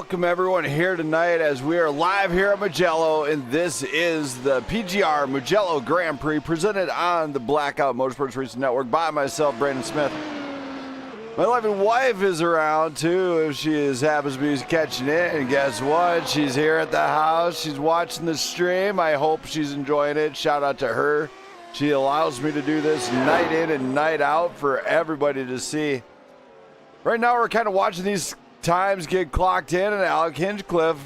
welcome everyone here tonight as we are live here at Mugello, and this is the PGR Mugello Grand Prix presented on the Blackout Motorsports Racing Network by myself, Brandon Smith. My lovely wife is around too, if she happens to be catching it, and guess what? She's here at the house. She's watching the stream. I hope she's enjoying it. Shout out to her. She allows me to do this night in and night out for everybody to see. Right now we're kind of watching these times get clocked in, and Alec Hinchcliffe,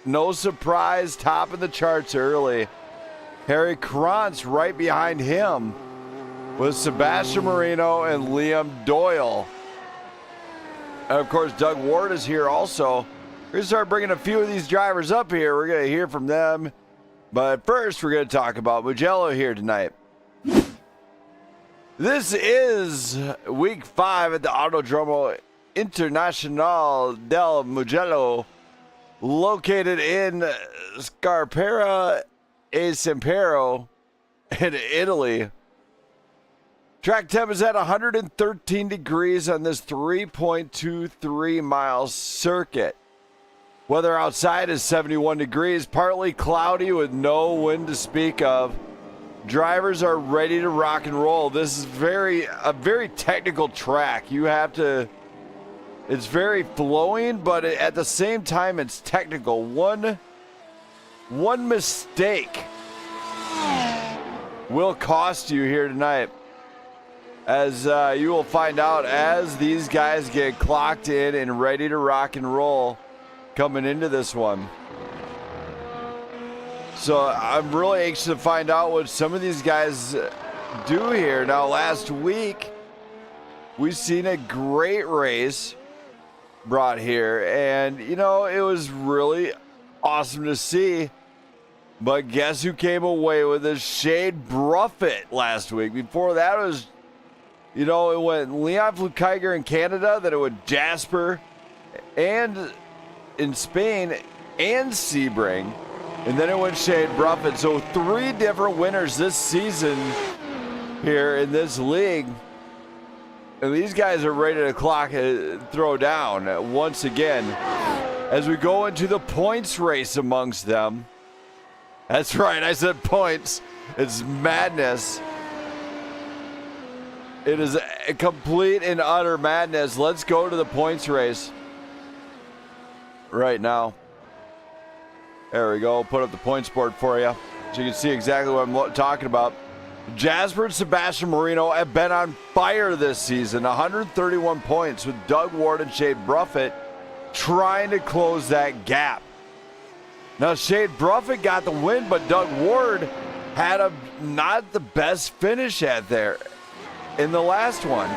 no surprise, top of the charts early. Harry Krantz right behind him with Sebastian Marino and Liam Doyle. And of course, Doug Ward is here also. We're going to start bringing a few of these drivers up here. We're going to hear from them. But first, we're going to talk about Mugello here tonight. This is week 5 at the Autodromo Internacional del Mugello, located in Scarpera e Sempero in Italy. Track temp is at 113 degrees on this 3.23 mile circuit. Weather outside is 71 degrees, partly cloudy with no wind to speak of. Drivers are ready to rock and roll. This is a very technical track. It's very flowing, but at the same time, it's technical. One mistake will cost you here tonight, as you will find out as these guys get clocked in and ready to rock and roll coming into this one. So I'm really anxious to find out what some of these guys do here. Now, last week, we've seen a great race brought here, and you know, it was really awesome to see. But guess who came away with it? Shade Bruffett last week. Before that, it was, you know, it went Leon Flukiger in Canada, then it went Jasper and in Spain and Sebring, and then it went Shade Bruffett. So 3 different winners this season here in this league. And these guys are ready to throw down once again as we go into the points race amongst them. That's right, I said points. It's madness. It is a complete and utter madness. Let's go to the points race right now. There we go. Put up the points board for you so you can see exactly what I'm talking about. Jasper and Sebastian Marino have been on fire this season. 131 points with Doug Ward and Shade Bruffett trying to close that gap. Now, Shade Bruffett got the win, but Doug Ward had not the best finish at there in the last one.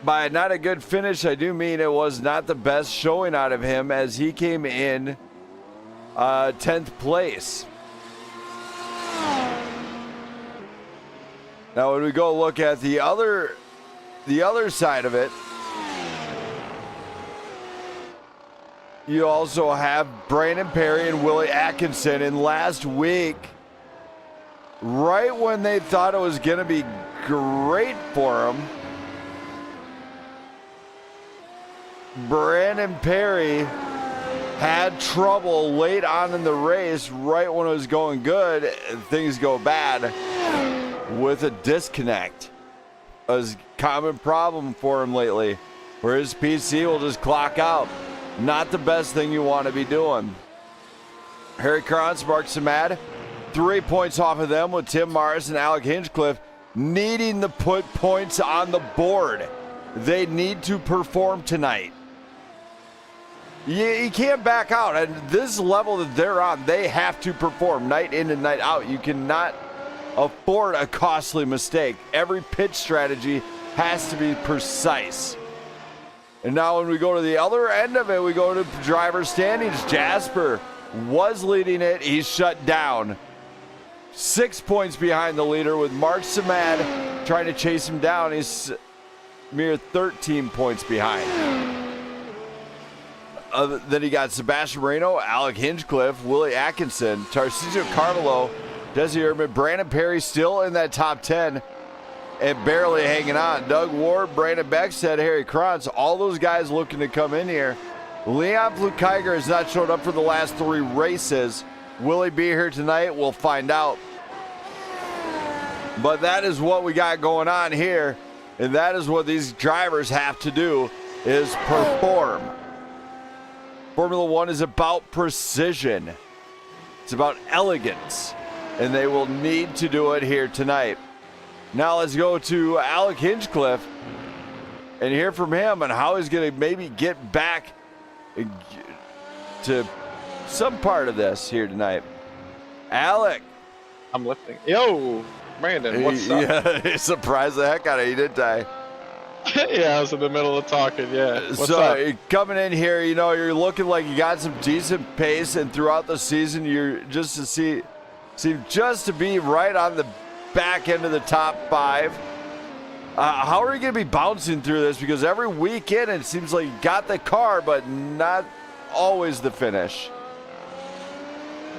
By not a good finish, I do mean it was not the best showing out of him, as he came in 10th place. Now, when we go look at the other side of it, you also have Brandon Perry and Willie Atkinson. And last week, right when they thought it was going to be great for them, Brandon Perry had trouble late on in the race. Right when it was going good, things go bad with a disconnect. A common problem for him lately, where his PC will just clock out. Not the best thing you want to be doing. Harry Krantz, Mark Samad, 3 points off of them, with Tim Morris and Alec Hinchcliffe needing to put points on the board. They need to perform tonight. You can't back out. At this level that they're on, they have to perform night in and night out. You cannot afford a costly mistake. Every pitch strategy has to be precise. And now when we go to the other end of it, we go to driver standings. Jasper was leading it. He's shut down. 6 points behind the leader, with Mark Samad trying to chase him down. He's mere 13 points behind. Then you got Sebastian Marino, Alec Hinchcliffe, Willie Atkinson, Tarcisio Carvalho, Desi Urban, Brandon Perry still in that top 10. and barely hanging on. Doug Ward, Brandon Beckstead, Harry Krantz, all those guys looking to come in here. Leon Flukiger has not showed up for the last 3 races. Will he be here tonight? We'll find out. But that is what we got going on here, and that is what these drivers have to do, is perform. Formula One is about precision. It's about elegance, and they will need to do it here tonight. Now let's go to Alec Hinchcliffe and hear from him on how he's going to maybe get back to some part of this here tonight. Alec. I'm lifting. Yo, Brandon, what's up? Yeah, surprised the heck out of you, didn't I? Yeah, I was in the middle of talking, yeah. What's so up? Coming in here, you know, you're looking like you got some decent pace, and throughout the season, you're just to seem just to be right on the back end of the top 5. How are you going to be bouncing through this? Because every weekend it seems like you got the car, but not always the finish.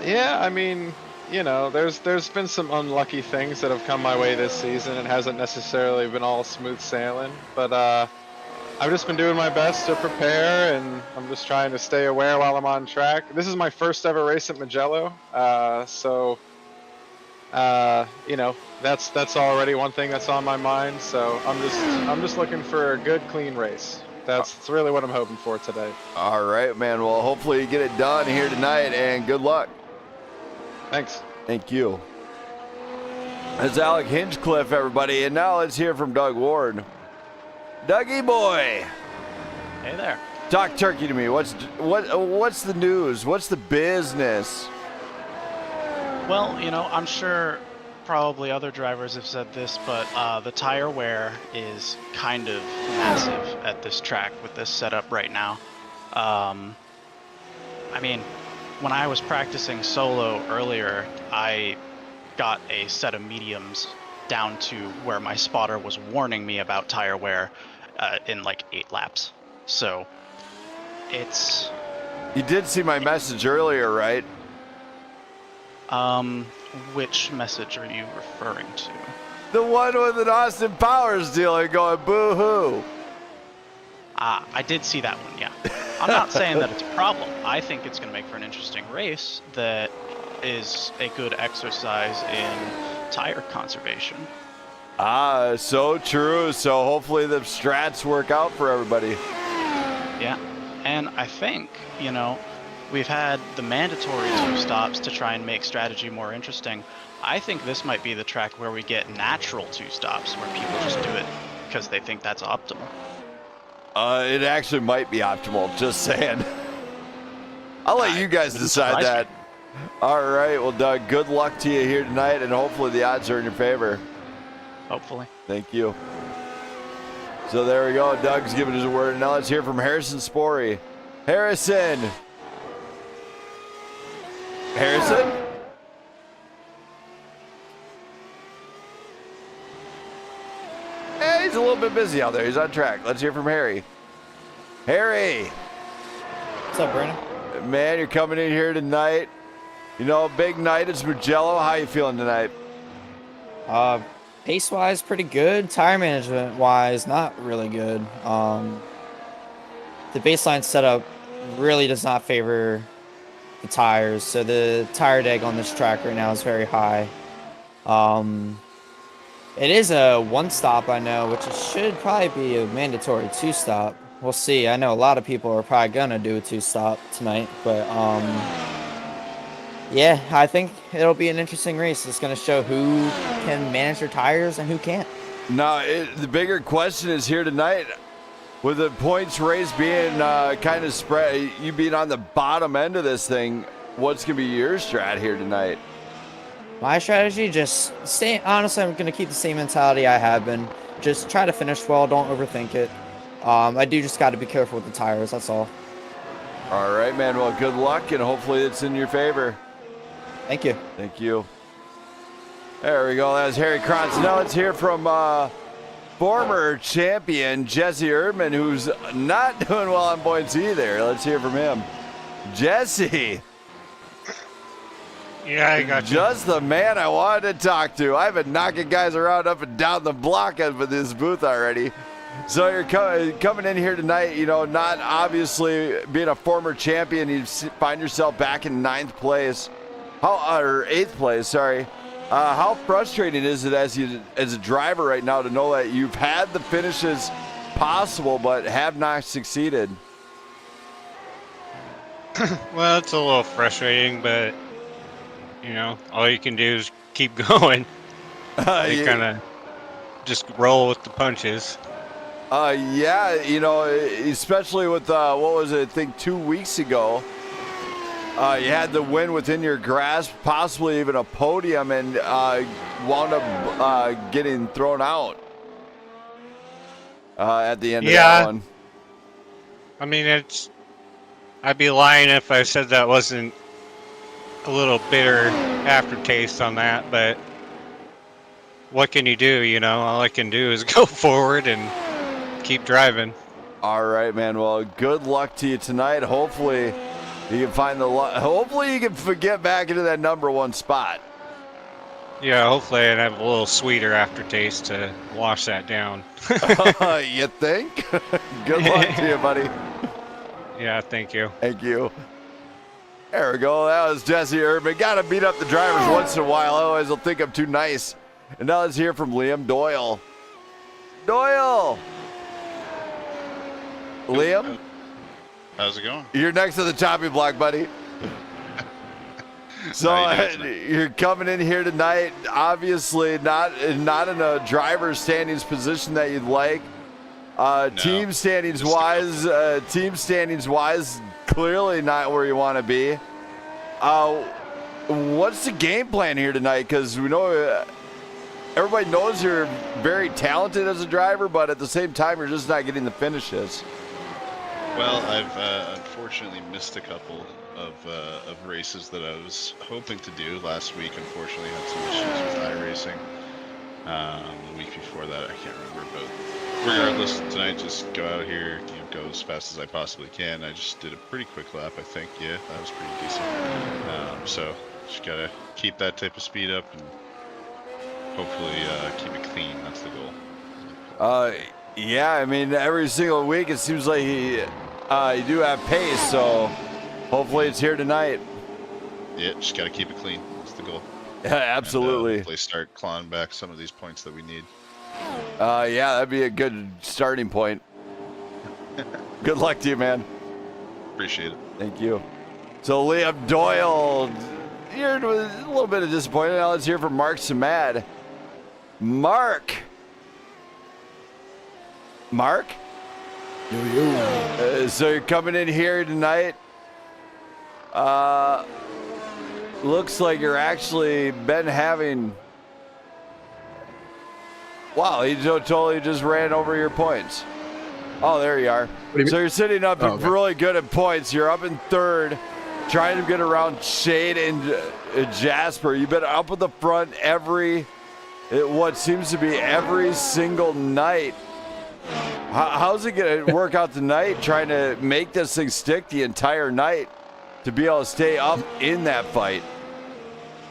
Yeah, I mean, you know, there's been some unlucky things that have come my way this season. It hasn't necessarily been all smooth sailing, but I've just been doing my best to prepare, and I'm just trying to stay aware while I'm on track. This is my first ever race at Mugello, so you know, that's already one thing that's on my mind. So I'm just looking for a good, clean race. That's really what I'm hoping for today. All right, man. Well, hopefully you get it done here tonight, and good luck. Thanks. Thank you. That's Alec Hinchcliffe, everybody. And now let's hear from Doug Ward. Dougie boy. Hey there. Talk turkey to me. What's the news? What's the business? Well, you know, I'm sure probably other drivers have said this, but the tire wear is kind of massive at this track with this setup right now. I mean, when I was practicing solo earlier, I got a set of mediums down to where my spotter was warning me about tire wear in like 8 laps. So it's... You did see my message earlier, right? Which message are you referring to? The one with an Austin Powers dealer going boo-hoo. I did see that one, yeah. I'm not saying that it's a problem. I think it's going to make for an interesting race that is a good exercise in tire conservation. So true. So hopefully the strats work out for everybody. Yeah, and I think, you know, we've had the mandatory 2 stops to try and make strategy more interesting. I think this might be the track where we get natural 2 stops, where people just do it because they think that's optimal. It actually might be optimal, just saying. I'll let you guys decide that. All right, well, Doug, good luck to you here tonight, and hopefully the odds are in your favor. Hopefully. Thank you. So there we go. Doug's giving us a word. Now let's hear from Harrison Spory. Harrison. Harrison? Hey, he's a little bit busy out there. He's on track. Let's hear from Harry. Harry. What's up, Brandon? Man, you're coming in here tonight. You know, big night. It's Mugello. How you feeling tonight? Pace-wise, pretty good. Tire management-wise, not really good. The baseline setup really does not favor the tires, so the tire deg on this track right now is very high. It is a 1-stop, I know, which it should probably be a mandatory 2-stop. We'll see. I know a lot of people are probably gonna do a 2-stop tonight, but yeah, I think it'll be an interesting race. It's going to show who can manage their tires and who can't. No, the bigger question is here tonight, with the points race being kind of spread, you being on the bottom end of this thing, what's going to be your strat here tonight? My strategy, just stay. Honestly, I'm going to keep the same mentality I have been. Just try to finish well. Don't overthink it. I do just got to be careful with the tires. That's all. All right, man. Well, good luck, and hopefully it's in your favor. Thank you. Thank you. There we go. That was Harry Krantz. Now let's hear from former champion Jesse Erdman, who's not doing well on points either. Let's hear from him. Jesse. Yeah, I got you. Just the man I wanted to talk to. I've been knocking guys around up and down the block up in this booth already. So you're coming in here tonight, you know, not obviously being a former champion, you find yourself back in 9th place, or 8th place, sorry. How frustrating is it as a driver right now to know that you've had the finishes possible but have not succeeded? Well, it's a little frustrating, but you know, all you can do is keep going. You kind of just roll with the punches. Yeah, you know, especially with what was it? I think 2 weeks ago, you had the win within your grasp, possibly even a podium, and wound up getting thrown out at the end of that one. I mean, I'd be lying if I said that wasn't a little bitter aftertaste on that, but what can you do? You know, all I can do is go forward and keep driving. All right, man. Well, good luck to you tonight. Hopefully, you can find hopefully, you can get back into that #1 spot. Yeah, hopefully I'd have a little sweeter aftertaste to wash that down. You think? Good luck to you, buddy. Yeah, thank you. Thank you. There we go. That was Jesse Urban. Got to beat up the drivers once in a while, otherwise they'll think I'm too nice. And now let's hear from Liam Doyle. Doyle! Liam? How's it going? You're next to the chopping block, buddy. So you're coming in here tonight, obviously not in a driver's standings position that you'd like. Team standings wise, clearly not where you want to be. What's the game plan here tonight? Because we know everybody knows you're very talented as a driver, but at the same time, you're just not getting the finishes. Well, I've unfortunately missed a couple of races that I was hoping to do last week. Unfortunately, had some issues with iRacing. The week before that, I can't remember, but regardless, tonight just go out here, you know, go as fast as I possibly can. I just did a pretty quick lap, I think. Yeah, that was pretty decent. So just gotta keep that type of speed up and hopefully keep it clean. That's the goal. Yeah, I mean, every single week it seems like you do have pace, so hopefully it's here tonight. Yeah, just got to keep it clean. That's the goal. Yeah, absolutely. And, hopefully start clawing back some of these points that we need. Yeah, that'd be a good starting point. Good luck to you, man. Appreciate it. Thank you. So Liam Doyle, you're a little bit of disappointment. Now let's hear from Mark Samad. Mark? So you're coming in here tonight. Looks like you're actually been having. Wow, he totally just ran over your points. Oh, there you are. So you're sitting up really good at points. You're up in 3rd, trying to get around Shade and Jasper. You've been up at the front what seems to be every single night. How's it going to work out tonight, trying to make this thing stick the entire night to be able to stay up in that fight?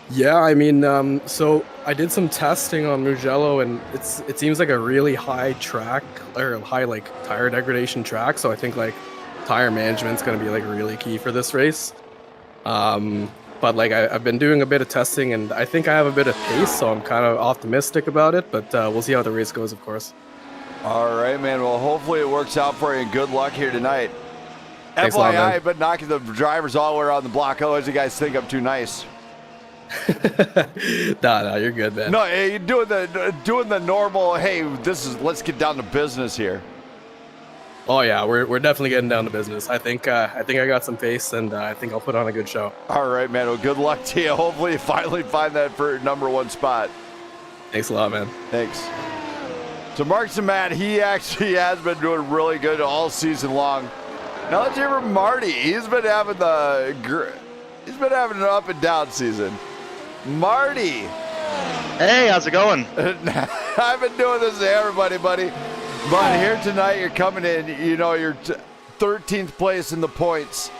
Yeah, I mean, so I did some testing on Mugello, and it seems like a really high track, or high, like, tire degradation track, so I think, like, tire management's going to be, like, really key for this race. But, like, I've been doing a bit of testing, and I think I have a bit of pace, so I'm kind of optimistic about it, but we'll see how the race goes, of course. All right, man. Well, hopefully it works out for you, and good luck here tonight. Thanks a lot, FYI, man. I've been knocking the drivers all around the block. Otherwise, you guys think I'm too nice. No, you're good, man. No, you're doing the normal, hey, let's get down to business here. Oh, yeah, we're definitely getting down to business. I think I got some pace, and I think I'll put on a good show. All right, man. Well, good luck to you. Hopefully you finally find that for #1 spot. Thanks a lot, man. Thanks. So Mark Samad, he actually has been doing really good all season long. Now let's hear from Marty. He's been having an up and down season. Marty. Hey, how's it going? I've been doing this to everybody, buddy. But here tonight, you're coming in, you know, you're 13th place in the points.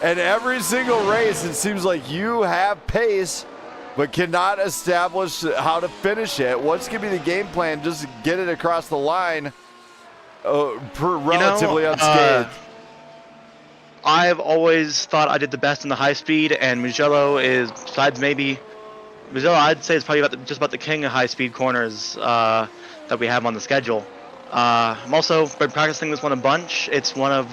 And every single race, it seems like you have pace, but cannot establish how to finish it. What's going to be the game plan just to get it across the line relatively unscathed? I've always thought I did the best in the high speed, and Mugello is, besides maybe, Mugello I'd say is probably just about the king of high speed corners that we have on the schedule. I'm also been practicing this one a bunch. It's one of,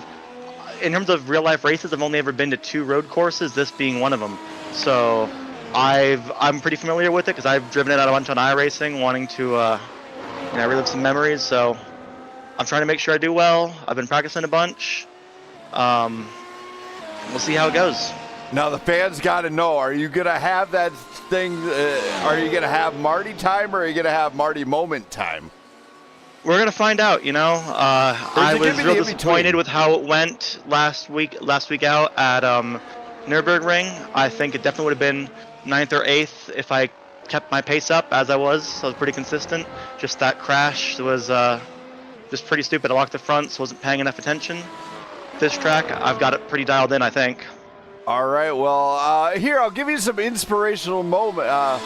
in terms of real life races, I've only ever been to 2 road courses, this being one of them. So I'm pretty familiar with it because I've driven it out a bunch on iRacing, wanting to relive some memories. So I'm trying to make sure I do well. I've been practicing a bunch. We'll see how it goes. Now the fans got to know: are you gonna have that thing? Are you gonna have Marty time, or are you gonna have Marty moment time? We're gonna find out. I was real disappointed with how it went last week out at Nürburgring. I think it definitely would have been 9th or 8th if I kept my pace up as I was. So I was pretty consistent. Just that crash was just pretty stupid. I locked the front, so wasn't paying enough attention. This track, I've got it pretty dialed in, I think. All right, well, here, I'll give you some inspirational moment. All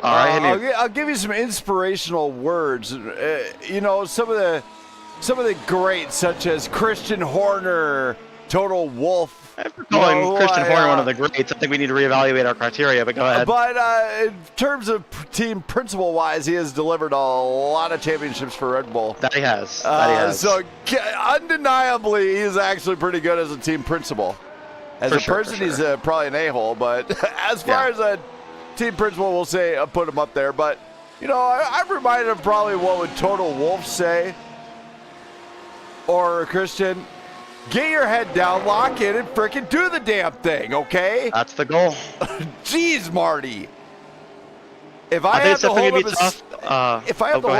right, hit me. I'll give you some inspirational words. Some of the greats, such as Christian Horner, Total Wolf. After calling Christian Horner one of the greats, I think we need to reevaluate our criteria, but go ahead. But in terms of team principle-wise, he has delivered a lot of championships for Red Bull. That he has. So undeniably, he's actually pretty good as a team principal. As a person, he's probably an a-hole, but as far as a team principal, we'll say put him up there. But, I'm reminded of probably what would Total Wolf say, or Christian. Get your head down, lock in, and frickin' do the damn thing, okay? That's the goal. Jeez, Marty. If I have to hold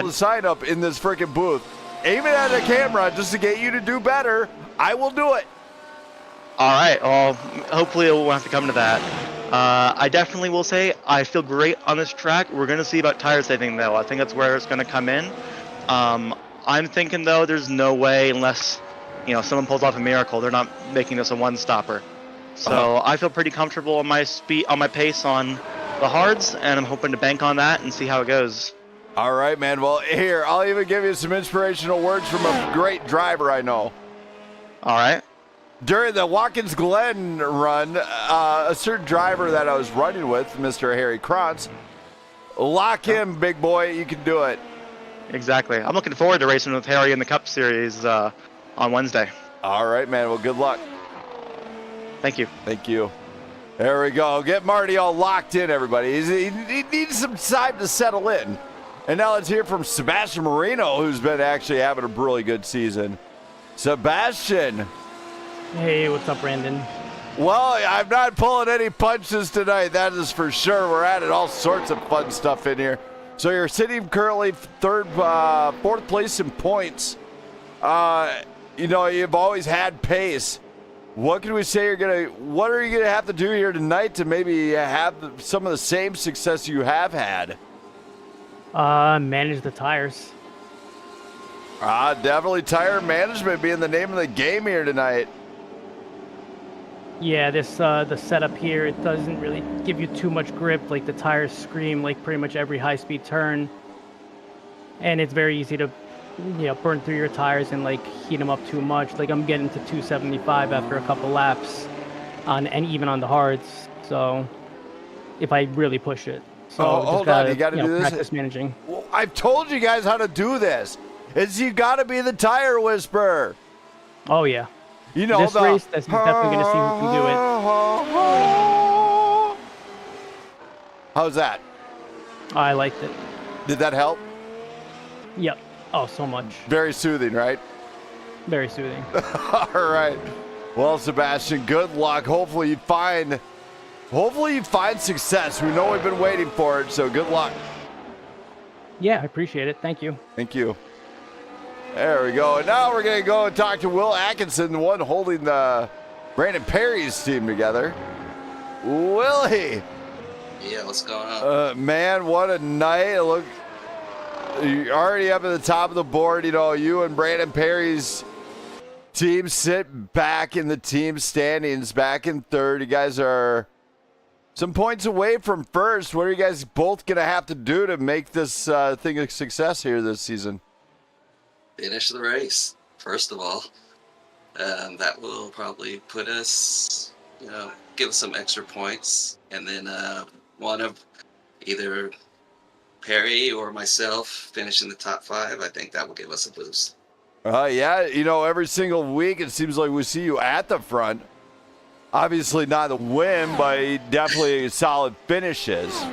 a sign up in this frickin' booth, aim it at a camera just to get you to do better, I will do it. All right. Well, hopefully it won't have to come to that. I definitely will say I feel great on this track. We're going to see about tire saving, though. I think that's where it's going to come in. I'm thinking, though, there's no way unless someone pulls off a miracle, they're not making this a one-stopper. So I feel pretty comfortable on my speed, on my pace on the hards, and I'm hoping to bank on that and see how it goes. All right, man. Well, here, I'll even give you some inspirational words from a great driver I know. All right. During the Watkins Glen run, a certain driver that I was running with, Mr. Harry Krantz, lock him, big boy. You can do it. Exactly. I'm looking forward to racing with Harry in the Cup Series on Wednesday. All right, man. Well, good luck. Thank you. Thank you. There we go. Get Marty all locked in, everybody. He needs some time to settle in. And now let's hear from Sebastian Marino, who's been actually having a really good season. Sebastian. Hey, what's up, Brandon? Well, I'm not pulling any punches tonight. That is for sure. We're adding all sorts of fun stuff in here. So you're sitting currently fourth place in points. You've always had pace. What can we say what are you gonna have to do here tonight to maybe have some of the same success you have had? Manage the tires. Definitely tire management being the name of the game here tonight. Yeah, the setup here, it doesn't really give you too much grip. Like the tires scream like pretty much every high-speed turn, and it's very easy to burn through your tires and like heat them up too much. Like I'm getting to 275 after a couple laps and even on the hards. So if I really push it. So hold on, you got to do this. Practice managing. Well, I've told you guys how to do this. You got to be the tire whisperer. Oh yeah. This race, that's definitely going to see who can do it. How's that? I liked it. Did that help? Yep. Oh, so much. Very soothing, right? Very soothing. All right. Well, Sebastian, good luck. Hopefully you find success. We know we've been waiting for it, so good luck. Yeah, I appreciate it. Thank you. Thank you. There we go. And now we're going to go and talk to Will Atkinson, the one holding the Brandon Perry's team together. Willie. Yeah, what's going on? Man, what a night. Look, you're already up at the top of the board. You and Brandon Perry's team sit back in the team standings, back in third. You guys are some points away from first. What are you guys both going to have to do to make this thing a success here this season? Finish the race, first of all. That will probably put us, give us some extra points. And then one of either Perry or myself finish in the top 5. I think that will give us a boost. Yeah, every single week it seems like we see you at the front. Obviously not a win, but definitely solid finishes.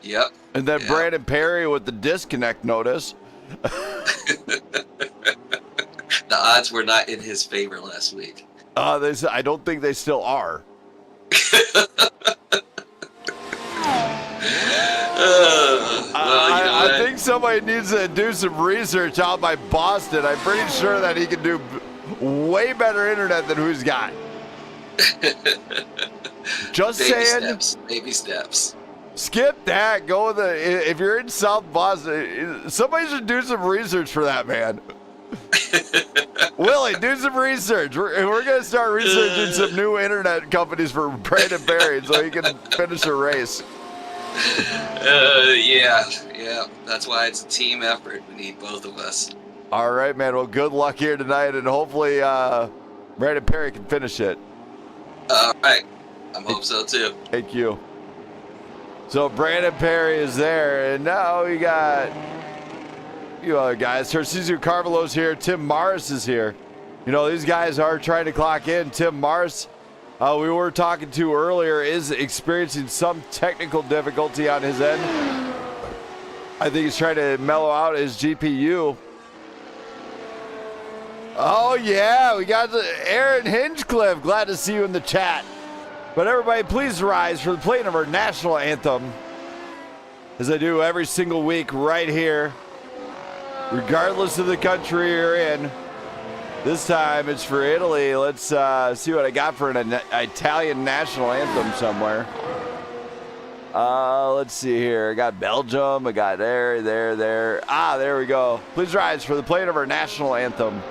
Yep. And then Brandon Perry with the disconnect notice. The odds were not in his favor last week. I don't think they still are. I think somebody needs to do some research out by Boston. I'm pretty sure that he can do way better internet than who's got. Just saying. Baby steps. Skip that. Go with if you're in South Boston, somebody should do some research for that man. Willie, do some research. We're going to start researching some new internet companies for Brandon Barry so he can finish a race. Yeah. That's why it's a team effort. We need both of us. All right, man. Well, good luck here tonight, and hopefully Brandon Perry can finish it. All right. I hope so, too. Thank you. So Brandon Perry is there, and now we got you other guys. Tarcisio Carvalho's here. Tim Morris is here. These guys are trying to clock in. Tim Morris, we were talking to earlier, is experiencing some technical difficulty on his end. I think he's trying to mellow out his GPU. Oh, yeah, we got Aaron Hinchcliffe. Glad to see you in the chat. But everybody, please rise for the playing of our national anthem, as I do every single week right here, regardless of the country you're in. This time it's for Italy. Let's see what I got for an Italian national anthem somewhere. Let's see here. I got Belgium. I got there. Ah, there we go. Please rise for the playing of our national anthem.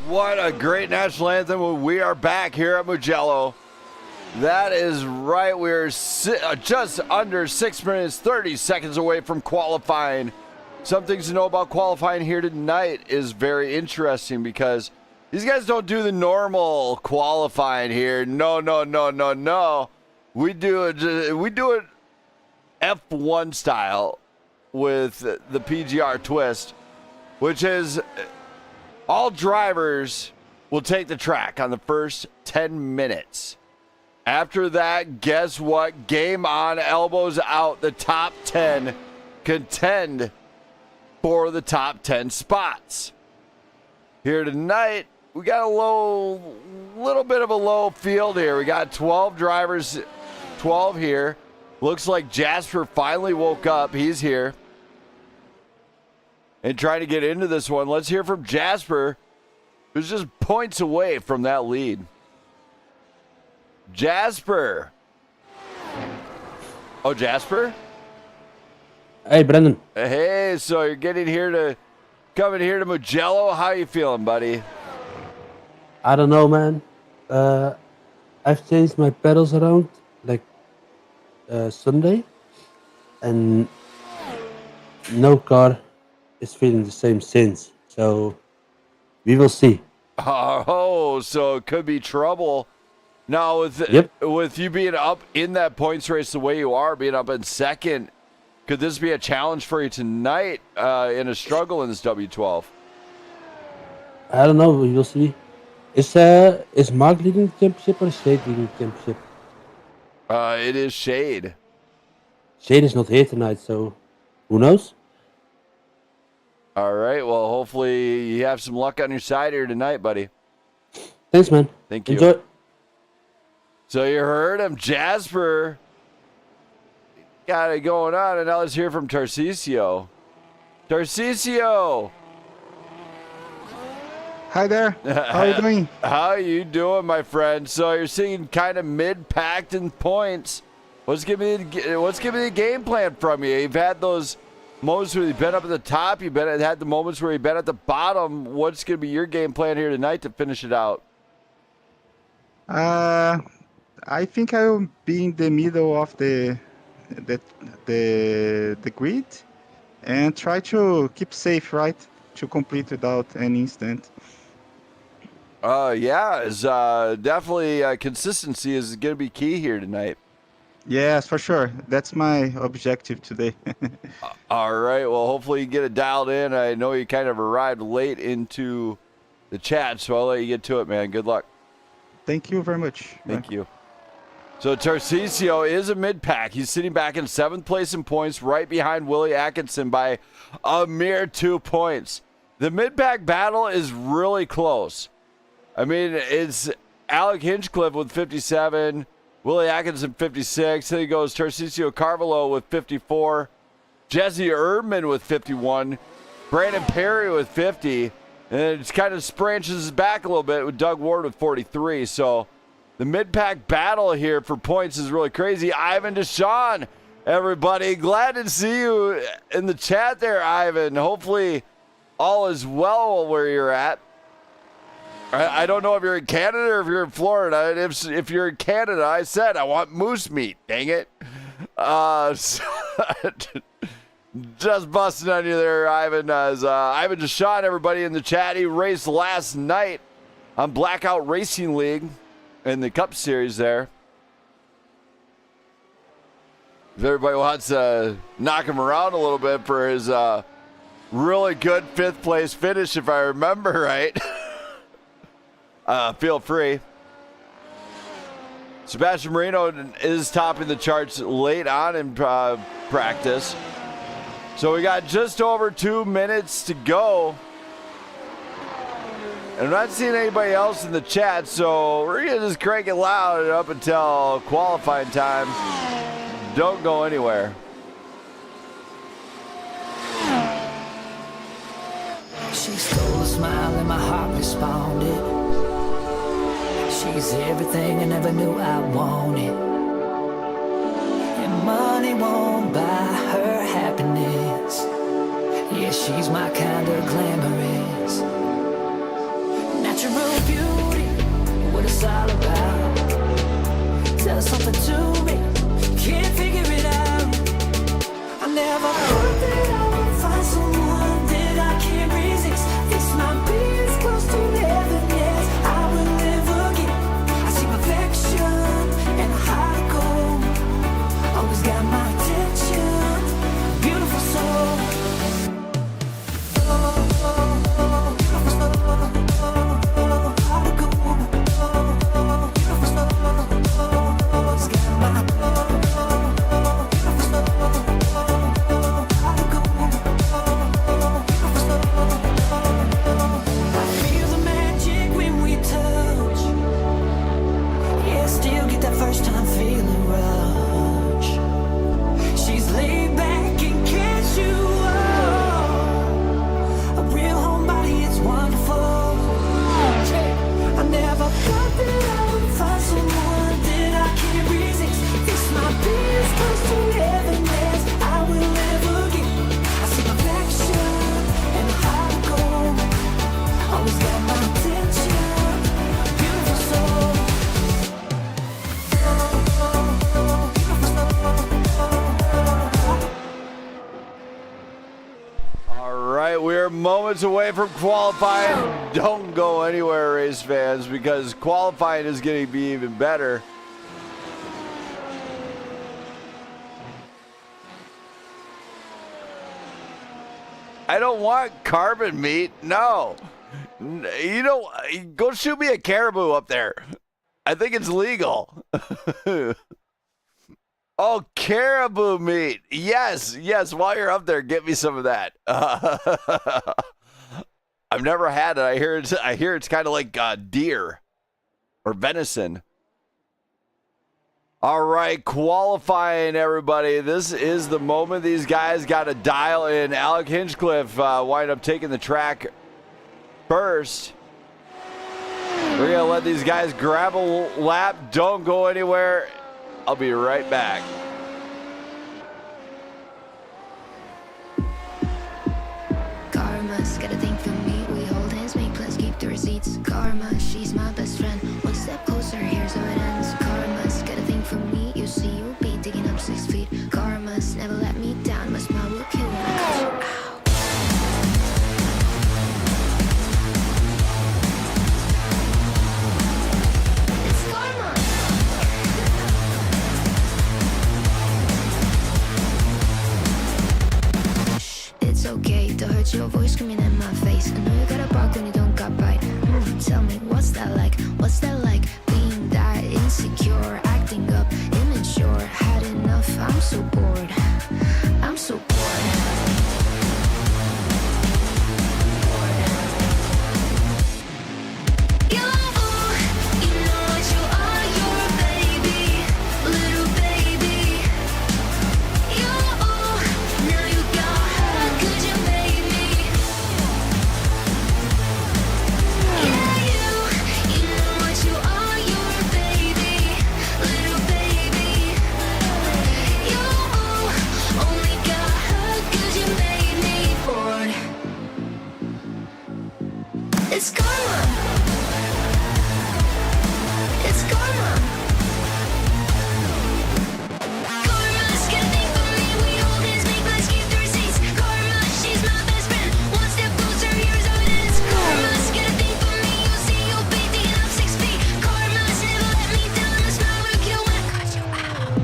What a great national anthem. We are back here at Mugello. That is right. We're just under 6 minutes, 30 seconds away from qualifying. Some things to know about qualifying here tonight is very interesting because these guys don't do the normal qualifying here. No. We do it F1 style with the PGR twist, which is all drivers will take the track on the first 10 minutes. After that, guess what? Game on, elbows out. The top 10 contend for the top 10 spots. Here tonight, we got a little bit of a low field here. We got 12 drivers, 12 here. Looks like Jasper finally woke up. He's here and trying to get into this one. Let's hear from Jasper, who's just points away from that lead. Jasper. Oh, Jasper? Hey, Brendan. Hey, so you're coming here to Mugello. How you feeling, buddy? I don't know, man. I've changed my pedals around like Sunday, and no car is feeling the same since. So we will see. Oh, so it could be trouble. Now, with you being up in that points race the way you are, being up in second, could this be a challenge for you tonight in a struggle in this W12? I don't know. We will see. Is Mark leading the championship or is Shade leading the championship? It is Shade. Shade is not here tonight, so who knows? All right. Well, hopefully you have some luck on your side here tonight, buddy. Thanks, man. Thank you. Enjoy. So you heard him, Jasper. Got it going on, and now let's hear from Tarcisio. Tarcisio. Hi there. How are you doing? How you doing, my friend? So you're seeing kind of mid-packed in points. What's giving me the game plan from you? You've had those moments where you've been up at the top. You've had the moments where you've been at the bottom. What's going to be your game plan here tonight to finish it out? I think I will be in the middle of the grid and try to keep safe, right? To complete without any incident. Definitely consistency is going to be key here tonight. Yes, for sure. That's my objective today. All right. Well, hopefully you get it dialed in. I know you kind of arrived late into the chat, so I'll let you get to it, man. Good luck. Thank you very much. Thank you. So Tarcisio is a mid-pack. He's sitting back in 7th place in points, right behind Willie Atkinson by a mere 2 points. The mid-pack battle is really close. I mean, it's Alec Hinchcliffe with 57, Willie Atkinson 56. Then he goes Tarcisio Carvalho with 54, Jesse Erdman with 51, Brandon Perry with 50, and it kind of branches back a little bit with Doug Ward with 43. So the mid-pack battle here for points is really crazy. Ivan Deshawn, everybody. Glad to see you in the chat there, Ivan. Hopefully all is well where you're at. I don't know if you're in Canada or if you're in Florida. If you're in Canada, I said I want moose meat. Dang it. Just busting on you there, Ivan. Ivan Deshawn, everybody in the chat. He raced last night on Blackout Racing League in the Cup Series there. If everybody wants to knock him around a little bit for his really good 5th place finish, if I remember right. Feel free. Sebastian Marino is topping the charts late on in practice. So we got just over 2 minutes to go. And I'm not seeing anybody else in the chat, so we're going to just crank it loud up until qualifying time. Don't go anywhere. She stole a smile and my heart responded. She's everything I never knew I wanted. And money won't buy her happiness. Yeah, she's my kind of glamorous. Natural beauty, what it's all about. Tell something to me, can't figure it out. I never thought that I would find someone that I can't resist. This might be as close to heaven as I will ever get. I see perfection and a heart of gold. Always got my attention, beautiful soul. points away from qualifying. Don't go anywhere, race fans, because qualifying is going to be even better. I don't want carbon meat. No. You know, go shoot me a caribou up there. I think it's legal. Oh, caribou meat. Yes, yes. While you're up there, get me some of that. I've never had it. I hear it's kind of like deer or venison. All right, qualifying, everybody. This is the moment these guys got to dial in. Alec Hinchcliffe wind up taking the track first. We're going to let these guys grab a lap. Don't go anywhere. I'll be right back. Karma's got a thing for me. We hold hands, make plans, keep the receipts. Karma, she's my best friend. One step closer, here's how it ends. Karma's got a thing for me. You see, you'll be digging up 6 feet. Karma's never let me down. My smile will kill when I cut you out. It's okay to hurt your voice screaming in my face. I know you gotta bark when you don't got bite. Tell me, what's that like? What's that like? Being that insecure, acting up, immature. Had enough, I'm so bored. I'm so bored. It's karma. It's karma. Karma's got a thing for me. We hold hands, make plans, keep the receipts. Karma, she's my best friend. One step closer, here's how it ends. Karma's got a thing for me. You'll see, you'll be digging up 6 feet. Karma's never let me down. My smile will kill when I cut you out.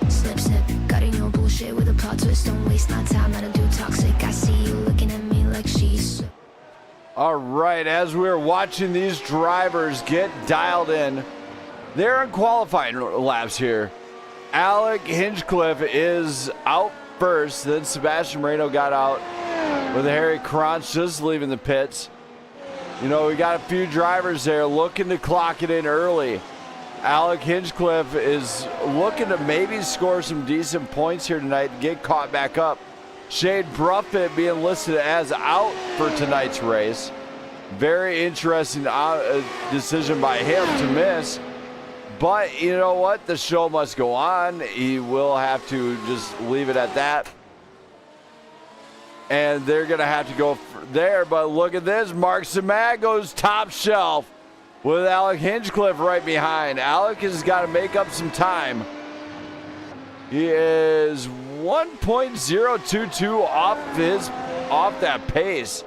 Snip, snip, cutting your bullshit with a plot twist. Don't waste my time, not a dude toxic. I see you looking at me like she's. All right, as we're watching these drivers get dialed in, they're in qualifying laps here. Alec Hinchcliffe is out first, then Sebastian Moreno got out with Harry Kranz just leaving the pits. You know, we got a few drivers there looking to clock it in early. Alec Hinchcliffe is looking to maybe score some decent points here tonight and get caught back up. Shade Bruffett being listed as out for tonight's race. Very interesting decision by him to miss. But you know what? The show must go on. He will have to just leave it at that. And they're going to have to go there. But look at this. Mark Samad goes top shelf with Alec Hinchcliffe right behind. Alec has got to make up some time. He is 1.022 off that pace.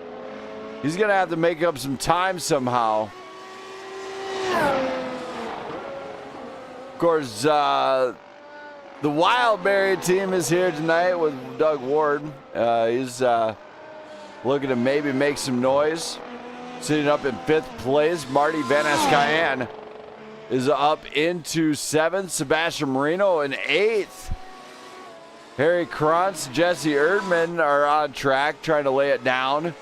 He's going to have to make up some time somehow. Of course, the Wildberry team is here tonight with Doug Ward. He's looking to maybe make some noise. Sitting up in 5th place, Marty Van Ascayan is up into 7th. Sebastian Moreno in 8th. Harry Kranz, Jesse Erdman are on track, trying to lay it down.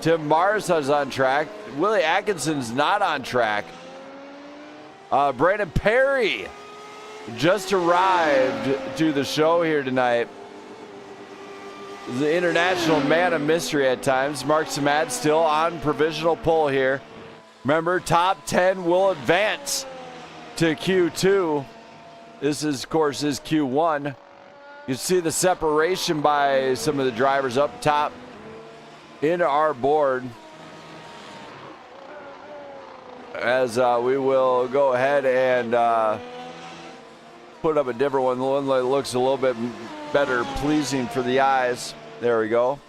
Tim Marsa's on track. Willie Atkinson's not on track. Brandon Perry just arrived to the show here tonight. The international man of mystery at times. Mark Samad still on provisional pole here. Remember, top 10 will advance to Q2. This is, of course, is Q1. You see the separation by some of the drivers up top in our board. As we will go ahead and put up a different one that looks a little bit better pleasing for the eyes. There we go.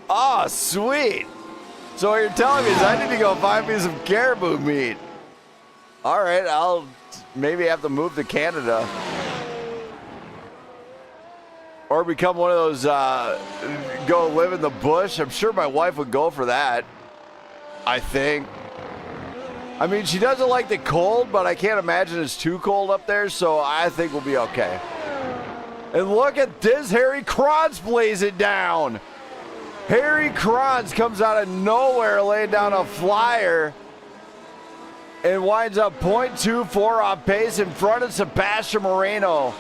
Oh, sweet. So what you're telling me is I need to go find me some caribou meat. All right, I'll maybe have to move to Canada. Or become one of those, go live in the bush. I'm sure my wife would go for that. I think. I mean, she doesn't like the cold, but I can't imagine it's too cold up there, so I think we'll be okay. And look at this, Harry Kronz plays it down. Harry Kronz comes out of nowhere laying down a flyer and winds up 0.24 off pace in front of Sebastian Moreno.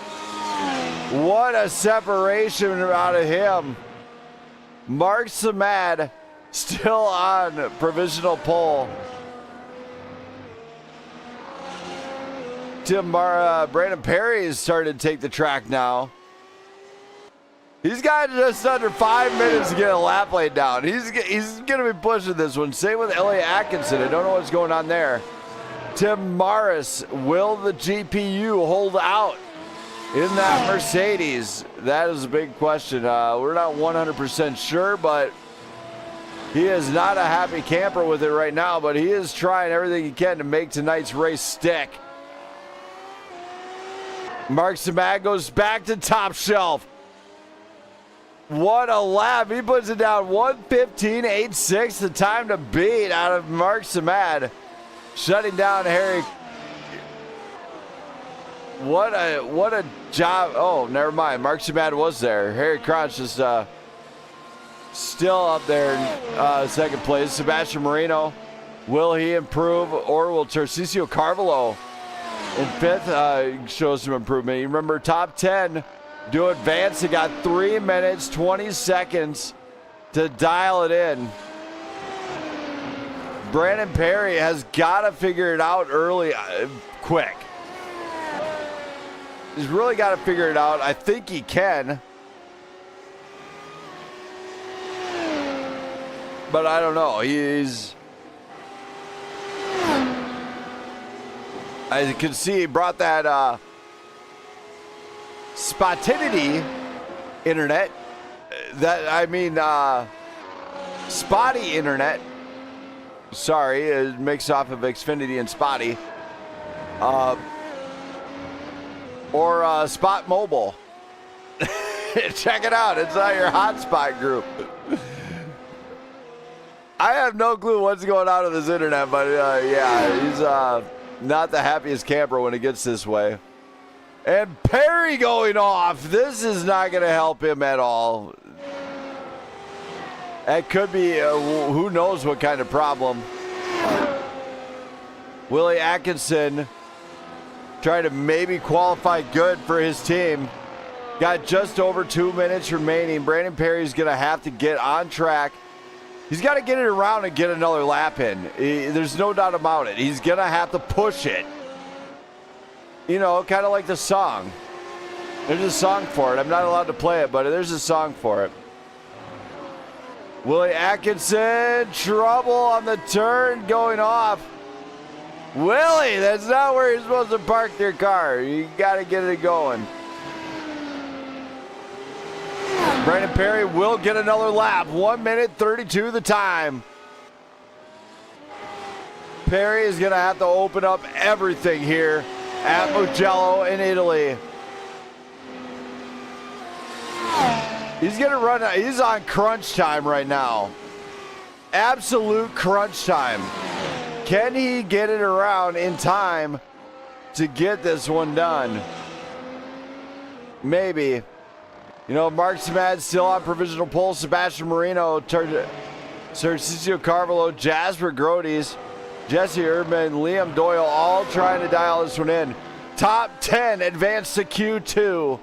What a separation out of him. Mark Samad still on provisional pole. Brandon Perry is starting to take the track now. He's got just under 5 minutes to get a lap laid down. He's going to be pushing this one. Same with Elliot Atkinson. I don't know what's going on there. Tim Morris, will the GPU hold out in that Mercedes? That is a big question. We're not 100% sure, but he is not a happy camper with it right now, but he is trying everything he can to make tonight's race stick. Mark Samad goes back to top shelf. What a lap. He puts it down 1:15.86, the time to beat out of Mark Samad. Shutting down Harry. What a job. Oh, never mind. Mark Samad was there. Harry Kronz is still up there in second place. Sebastian Moreno, will he improve, or will Tarcisio Carvalho in fifth show some improvement? You remember top 10 do advance. He got 3 minutes, 20 seconds to dial it in. Brandon Perry has got to figure it out early, quick. He's really got to figure it out. I think he can. But I don't know. I can see he brought that Spotinity internet. Spotty internet. Sorry, it makes off of Xfinity and Spotty. Or Spot Mobile. Check it out. It's on your hotspot group. I have no clue what's going on with this internet, but yeah, he's not the happiest camper when it gets this way. And Perry going off. This is not going to help him at all. That could be, who knows what kind of problem. Willie Atkinson trying to maybe qualify good for his team. Got just over 2 minutes remaining. Brandon Perry's going to have to get on track. He's got to get it around and get another lap in. There's no doubt about it. He's going to have to push it. You know, kind of like the song. There's a song for it. I'm not allowed to play it, but there's a song for it. Willie Atkinson, trouble on the turn, going off. Willie, that's not where you're supposed to park your car. You got to get it going. Brandon Perry will get another lap. 1 minute 32 the time. Perry is going to have to open up everything here at Mugello in Italy. He's going to run. He's on crunch time right now. Absolute crunch time. Can he get it around in time to get this one done? Maybe. You know, Mark Samad still on provisional pole. Sebastian Moreno, Tarcisio Carvalho, Jasper Grodes, Jesse Urban, Liam Doyle, all trying to dial this one in. Top 10 advance to Q2.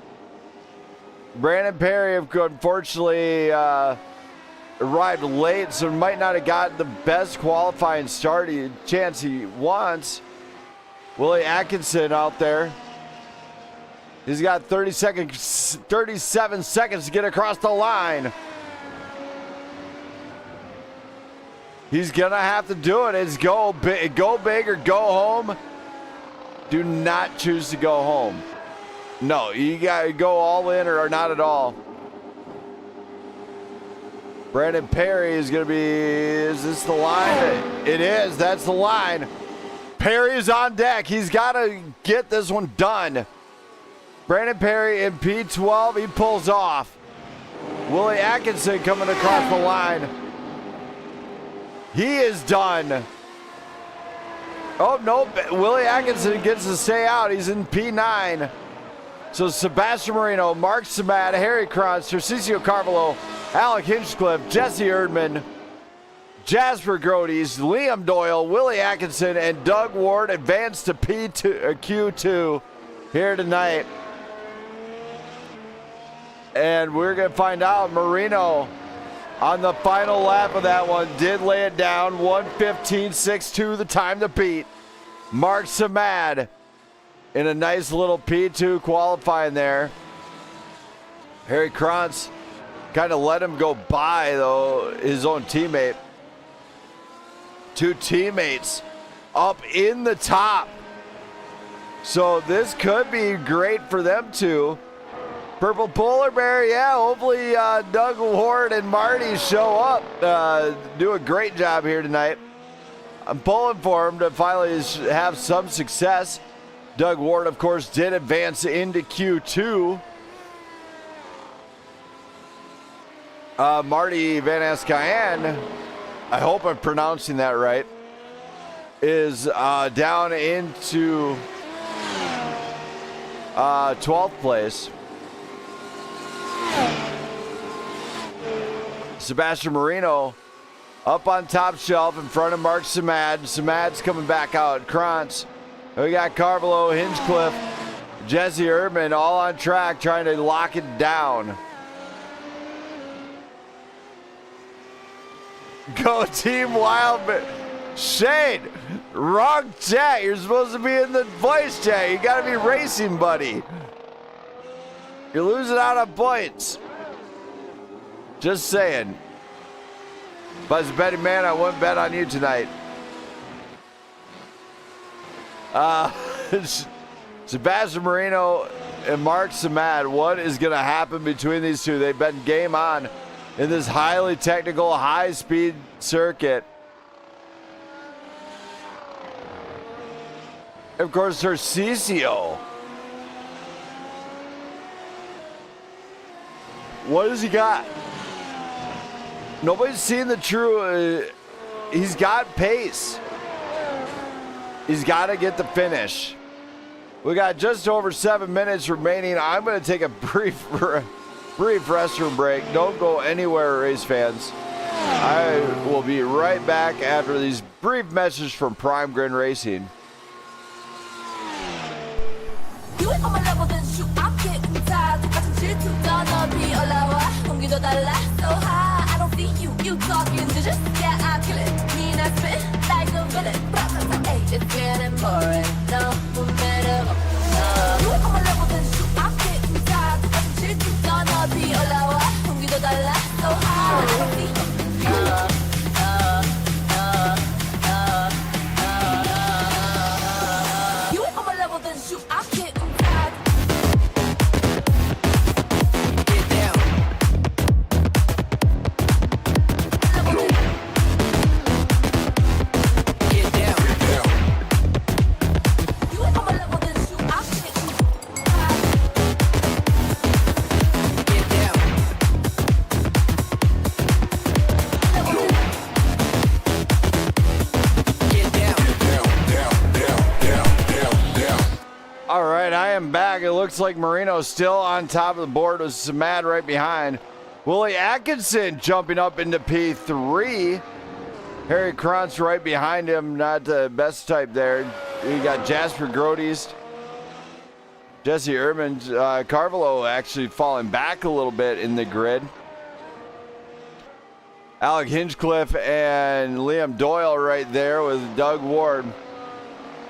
Brandon Perry, unfortunately, arrived late, so might not have gotten the best qualifying start chance he wants. Willie Atkinson out there. He's got 37 seconds to get across the line. He's going to have to do it. It's go big or go home. Do not choose to go home. No, you got to go all in or not at all. Brandon Perry is going to be, is this the line? It is, that's the line. Perry is on deck. He's got to get this one done. Brandon Perry in P12, he pulls off. Willie Atkinson coming across the line. He is done. Oh, no, Willie Atkinson gets to stay out. He's in P9. So Sebastian Marino, Mark Samad, Harry Kranz, Tarcisio Carvalho, Alec Hinchcliffe, Jesse Erdman, Jasper Grodes, Liam Doyle, Willie Atkinson, and Doug Ward advance to Q2 here tonight. And we're going to find out Marino on the final lap of that one did lay it down. 1:15.62 the time to beat. Mark Samad in a nice little P2 qualifying there. Harry Kranz kind of let him go by, though, his own teammate. Two teammates up in the top. So this could be great for them two. Purple Polar Bear, yeah, hopefully Doug Ward and Marty show up. Do a great job here tonight. I'm pulling for him to finally have some success. Doug Ward, of course, did advance into Q2. Marty Van Ascayan, I hope I'm pronouncing that right, is down into 12th place. Sebastian Marino up on top shelf in front of Mark Samad. Samad's coming back out. Krantz. We got Carvalho, Hinchcliffe, Jesse Erdman all on track trying to lock it down. Go Team Wild. Shane, wrong chat. You're supposed to be in the voice chat. You got to be racing, buddy. You're losing out on points. Just saying. Buzz betting man, I wouldn't bet on you tonight. Sebastian Marino and Mark Samad, what is going to happen between these two? They've been game on in this highly technical, high-speed circuit. Of course, Tarcisio. What has he got? Nobody's seen the true. He's got pace. He's got to get the finish. We got just over 7 minutes remaining. I'm going to take a brief restroom break. Don't go anywhere, race fans. I will be right back after these brief messages from Prime Grin Racing. You talking to just, yeah, I kill it. Mean I spit like a villain. Hey, it's getting boring. No momentum. You on my level, then shoot. I'm getting tired. The fucking shit you gonna be all out. 공기도 달라, so high. I don't see you on my level, then shoot. I'm getting tired. Get down. All right, I am back. It looks like Marino's still on top of the board with Samad right behind. Willie Atkinson jumping up into P3. Harry Krantz right behind him. Not the best type there. You got Jasper Grodes. Jesse Erdman. Carvalho actually falling back a little bit in the grid. Alec Hinchcliffe and Liam Doyle right there with Doug Ward.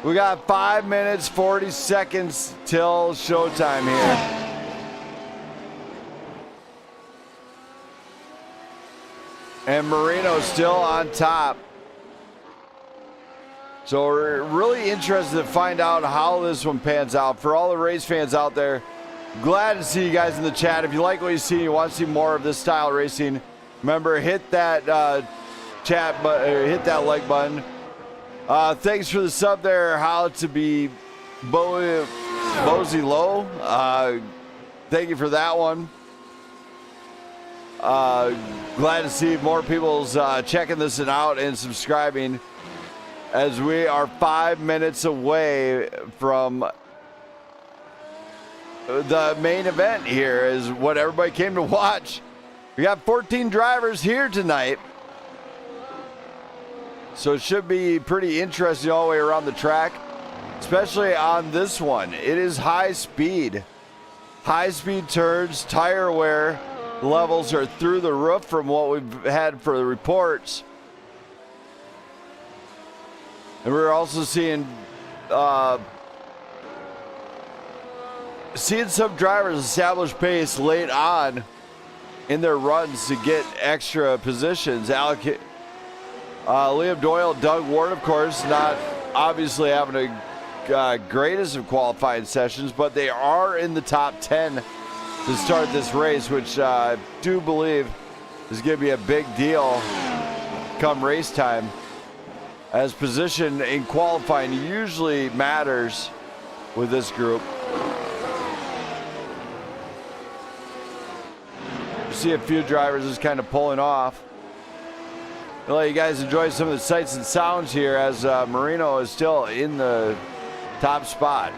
We got 5 minutes, 40 seconds till showtime here. And Marino's still on top. So we're really interested to find out how this one pans out. For all the race fans out there, glad to see you guys in the chat. If you like what you see, you want to see more of this style racing, Remember, hit that chat button, hit that like button. Thanks for the sub there. How to be Bozy Low. Thank you for that one. Glad to see more people's checking this out and subscribing, as we are 5 minutes away from the main event here, is what everybody came to watch. We got 14 drivers here tonight, so it should be pretty interesting all the way around the track, especially on this one. It is high speed turns, tire wear levels are through the roof from what we've had for the reports. And we're also seeing some drivers establish pace late on in their runs to get extra positions. Liam Doyle, Doug Ward, of course, not obviously having a greatest of qualifying sessions, but they are in the top 10 to start this race, which I do believe is going to be a big deal come race time, as position in qualifying usually matters with this group. See a few drivers just kind of pulling off. I'll let you guys enjoy some of the sights and sounds here, as Marino is still in the top spot.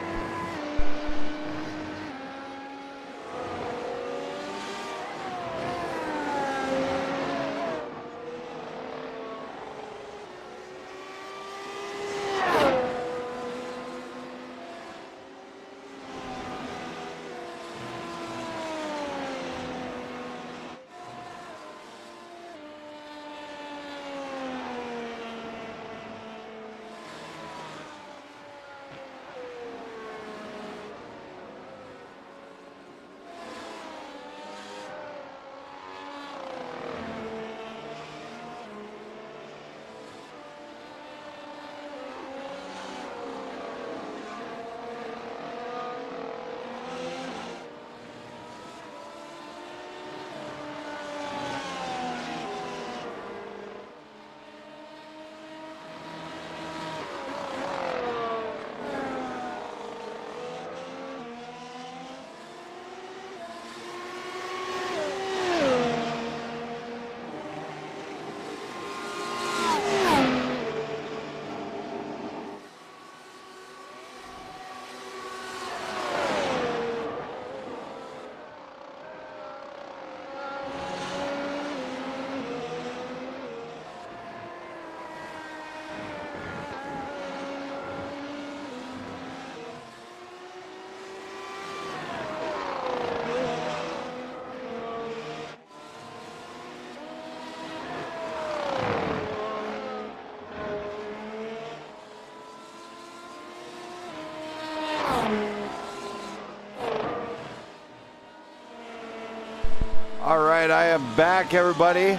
All right, I am back, everybody.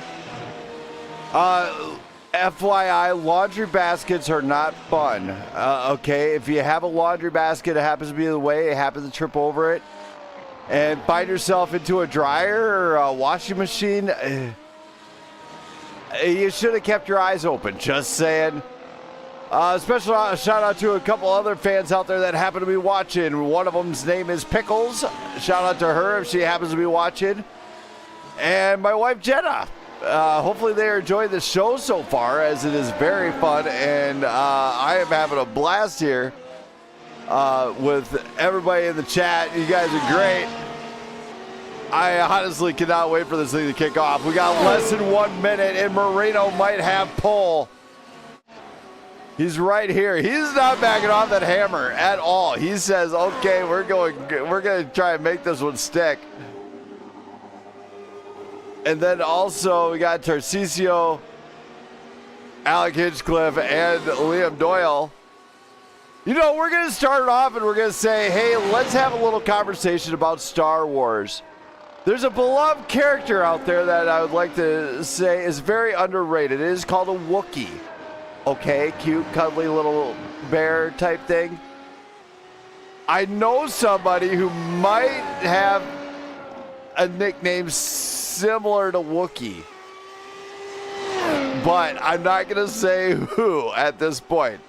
FYI, laundry baskets are not fun. Okay, if you have a laundry basket, it happens to be in the way, it happens to trip over it, and find yourself into a dryer or a washing machine, you should have kept your eyes open, just saying. Special shout out to a couple other fans out there that happen to be watching. One of them's name is Pickles. Shout out to her if she happens to be watching. And my wife, Jenna. Hopefully they are enjoying the show so far, as it is very fun. And I am having a blast here with everybody in the chat. You guys are great. I honestly cannot wait for this thing to kick off. We got less than 1 minute, and Marino might have pole. He's right here. He's not backing off that hammer at all. He says, "Okay, we're going to try and make this one stick." And then also we got Tarcisio, Alec Hinchcliffe, and Liam Doyle. You know, we're going to start it off and we're going to say, hey, let's have a little conversation about Star Wars. There's a beloved character out there that I would like to say is very underrated. It is called a Wookiee. Okay, cute, cuddly little bear type thing. I know somebody who might have a nickname similar to Wookiee. but I'm not going to say who at this point.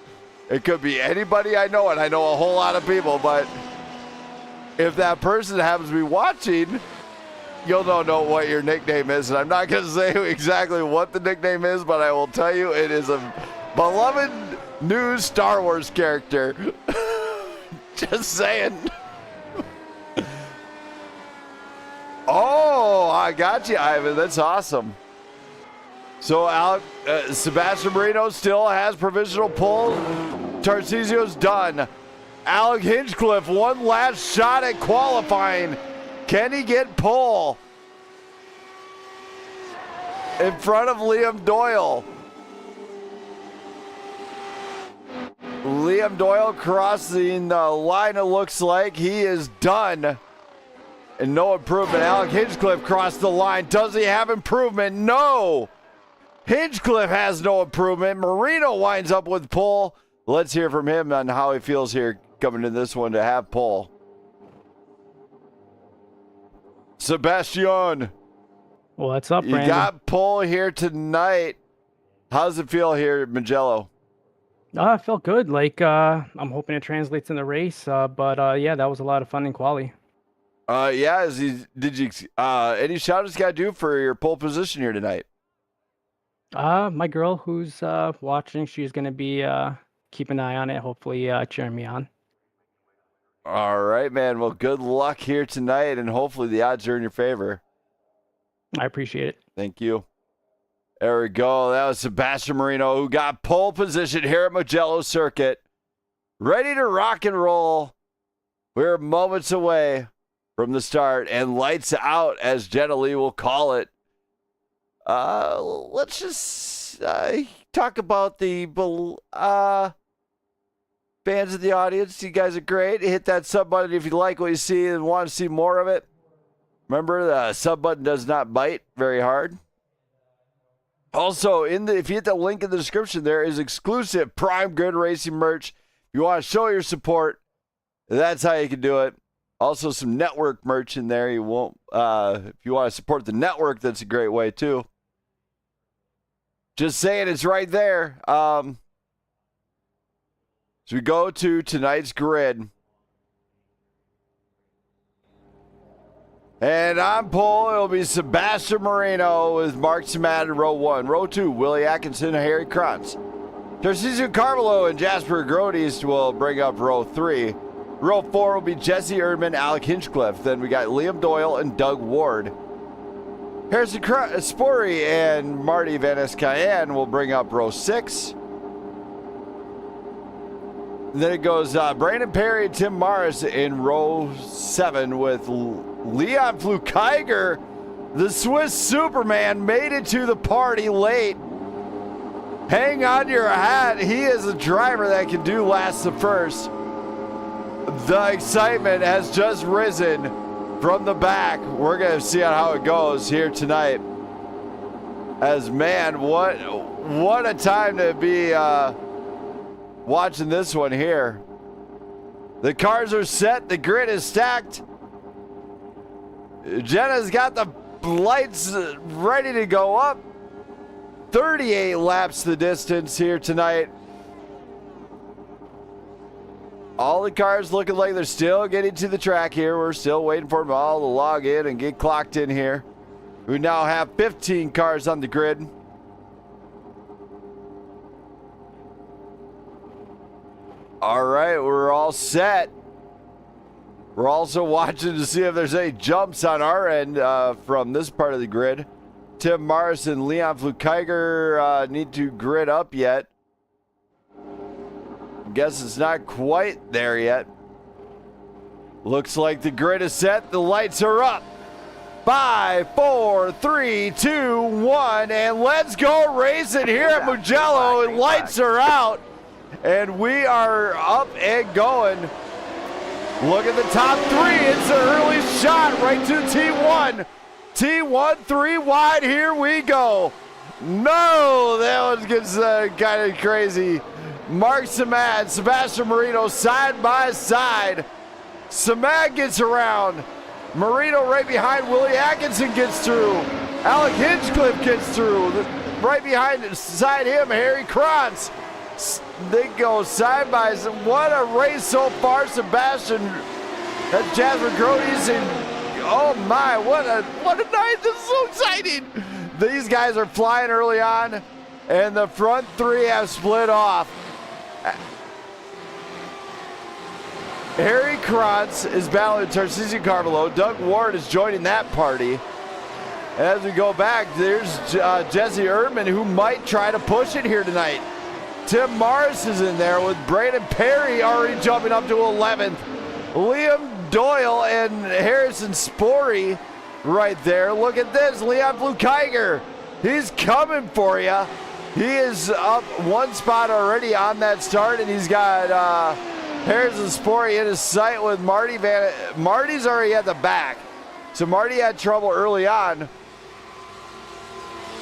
It could be anybody I know, and I know a whole lot of people, but if that person happens to be watching, you'll know what your nickname is. And I'm not going to say exactly what the nickname is, but I will tell you it is a beloved new Star Wars character. Just saying. Oh, I got you, Ivan. That's awesome. So Sebastian Marino still has provisional pole. Tarcisio's done. Alec Hinchcliffe, one last shot at qualifying. Can he get pole? In front of Liam Doyle. Liam Doyle crossing the line, it looks like. He is done. And no improvement. Alec Hinchcliffe crossed the line. Does he have improvement? No. Hinchcliffe has no improvement. Marino winds up with pole. Let's hear from him on how he feels here coming to this one to have pole. Sebastian. What's up, Brandon? You got pole here tonight. How's it feel here at Mugello? I felt good. Like, I'm hoping it translates in the race. But yeah, that was a lot of fun in quali. Yeah. Did you any shout outs you got to do for your pole position here tonight? My girl who's watching, she's gonna be keeping an eye on it. Hopefully, cheering me on. All right, man. Well, good luck here tonight, and hopefully the odds are in your favor. I appreciate it. Thank you. There we go. That was Sebastian Marino, who got pole position here at Mugello Circuit. Ready to rock and roll. We're moments away from the start, and lights out, as Jenna Lee will call it. Let's just talk about the fans of the audience. You guys are great. Hit that sub button if you like what you see and want to see more of it. Remember, the sub button does not bite very hard. Also, if you hit the link in the description, there is exclusive Prime Grid Racing merch. If you want to show your support, that's how you can do it. Also, some network merch in there. You won't. If you want to support the network, that's a great way too. Just saying, it's right there. So we go to tonight's grid. And on pole, it'll be Sebastian Marino with Mark Samat in row 1. Row 2, Willie Atkinson and Harry Krantz. Tarcisio Carvalho and Jasper Grodies will bring up row 3. Row 4 will be Jesse Erdman, Alec Hinchcliffe. Then we got Liam Doyle and Doug Ward. Harrison Spory and Marty Van Escayan will bring up row 6. Then it goes Brandon Perry and Tim Morris in row 7 with Leon Flukeiger. The Swiss Superman made it to the party late. Hang on to your hat. He is a driver that can do last to first. The excitement has just risen from the back. We're going to see how it goes here tonight. As, man, what a time to be watching this one here. The cars are set. The grid is stacked. Jenna's got the lights ready to go up. 38 laps the distance here tonight. All the cars looking like they're still getting to the track here. We're still waiting for them all to log in and get clocked in here. We now have 15 cars on the grid. All right, we're all set. We're also watching to see if there's any jumps on our end from this part of the grid. Tim Morris and Leon Flukeiger need to grid up yet. Guess it's not quite there yet. Looks like the grid is set. The lights are up. 5, 4, 3, 2, 1, and let's go racing here at Mugello. And lights are out, and we are up and going. Look at the top 3. It's the early shot right to T1. T1 3 wide. Here we go. No, that one gets kind of crazy. Mark Samat, Sebastian Marino side by side. Samat gets around. Marino right behind. Willie Atkinson gets through. Alec Hinchcliffe gets through. right beside him, Harry Krantz. They go side by side. What a race so far, Sebastian. That's Jasper Grody's, and oh my, what a night. This is so exciting. These guys are flying early on, and the front three have split off. Harry Krantz is battling Tarcisio Carvalho. Doug Ward is joining that party. As we go back, there's Jesse Erdman, who might try to push it here tonight. Tim Morris is in there with Braden Perry already jumping up to 11th. Liam Doyle and Harrison Spory right there. Look at this, Leon Blue-Kiger. He's coming for you. He is up one spot already on that start, and he's got Harrison Spory in his sight with Marty Marty's already at the back. So Marty had trouble early on.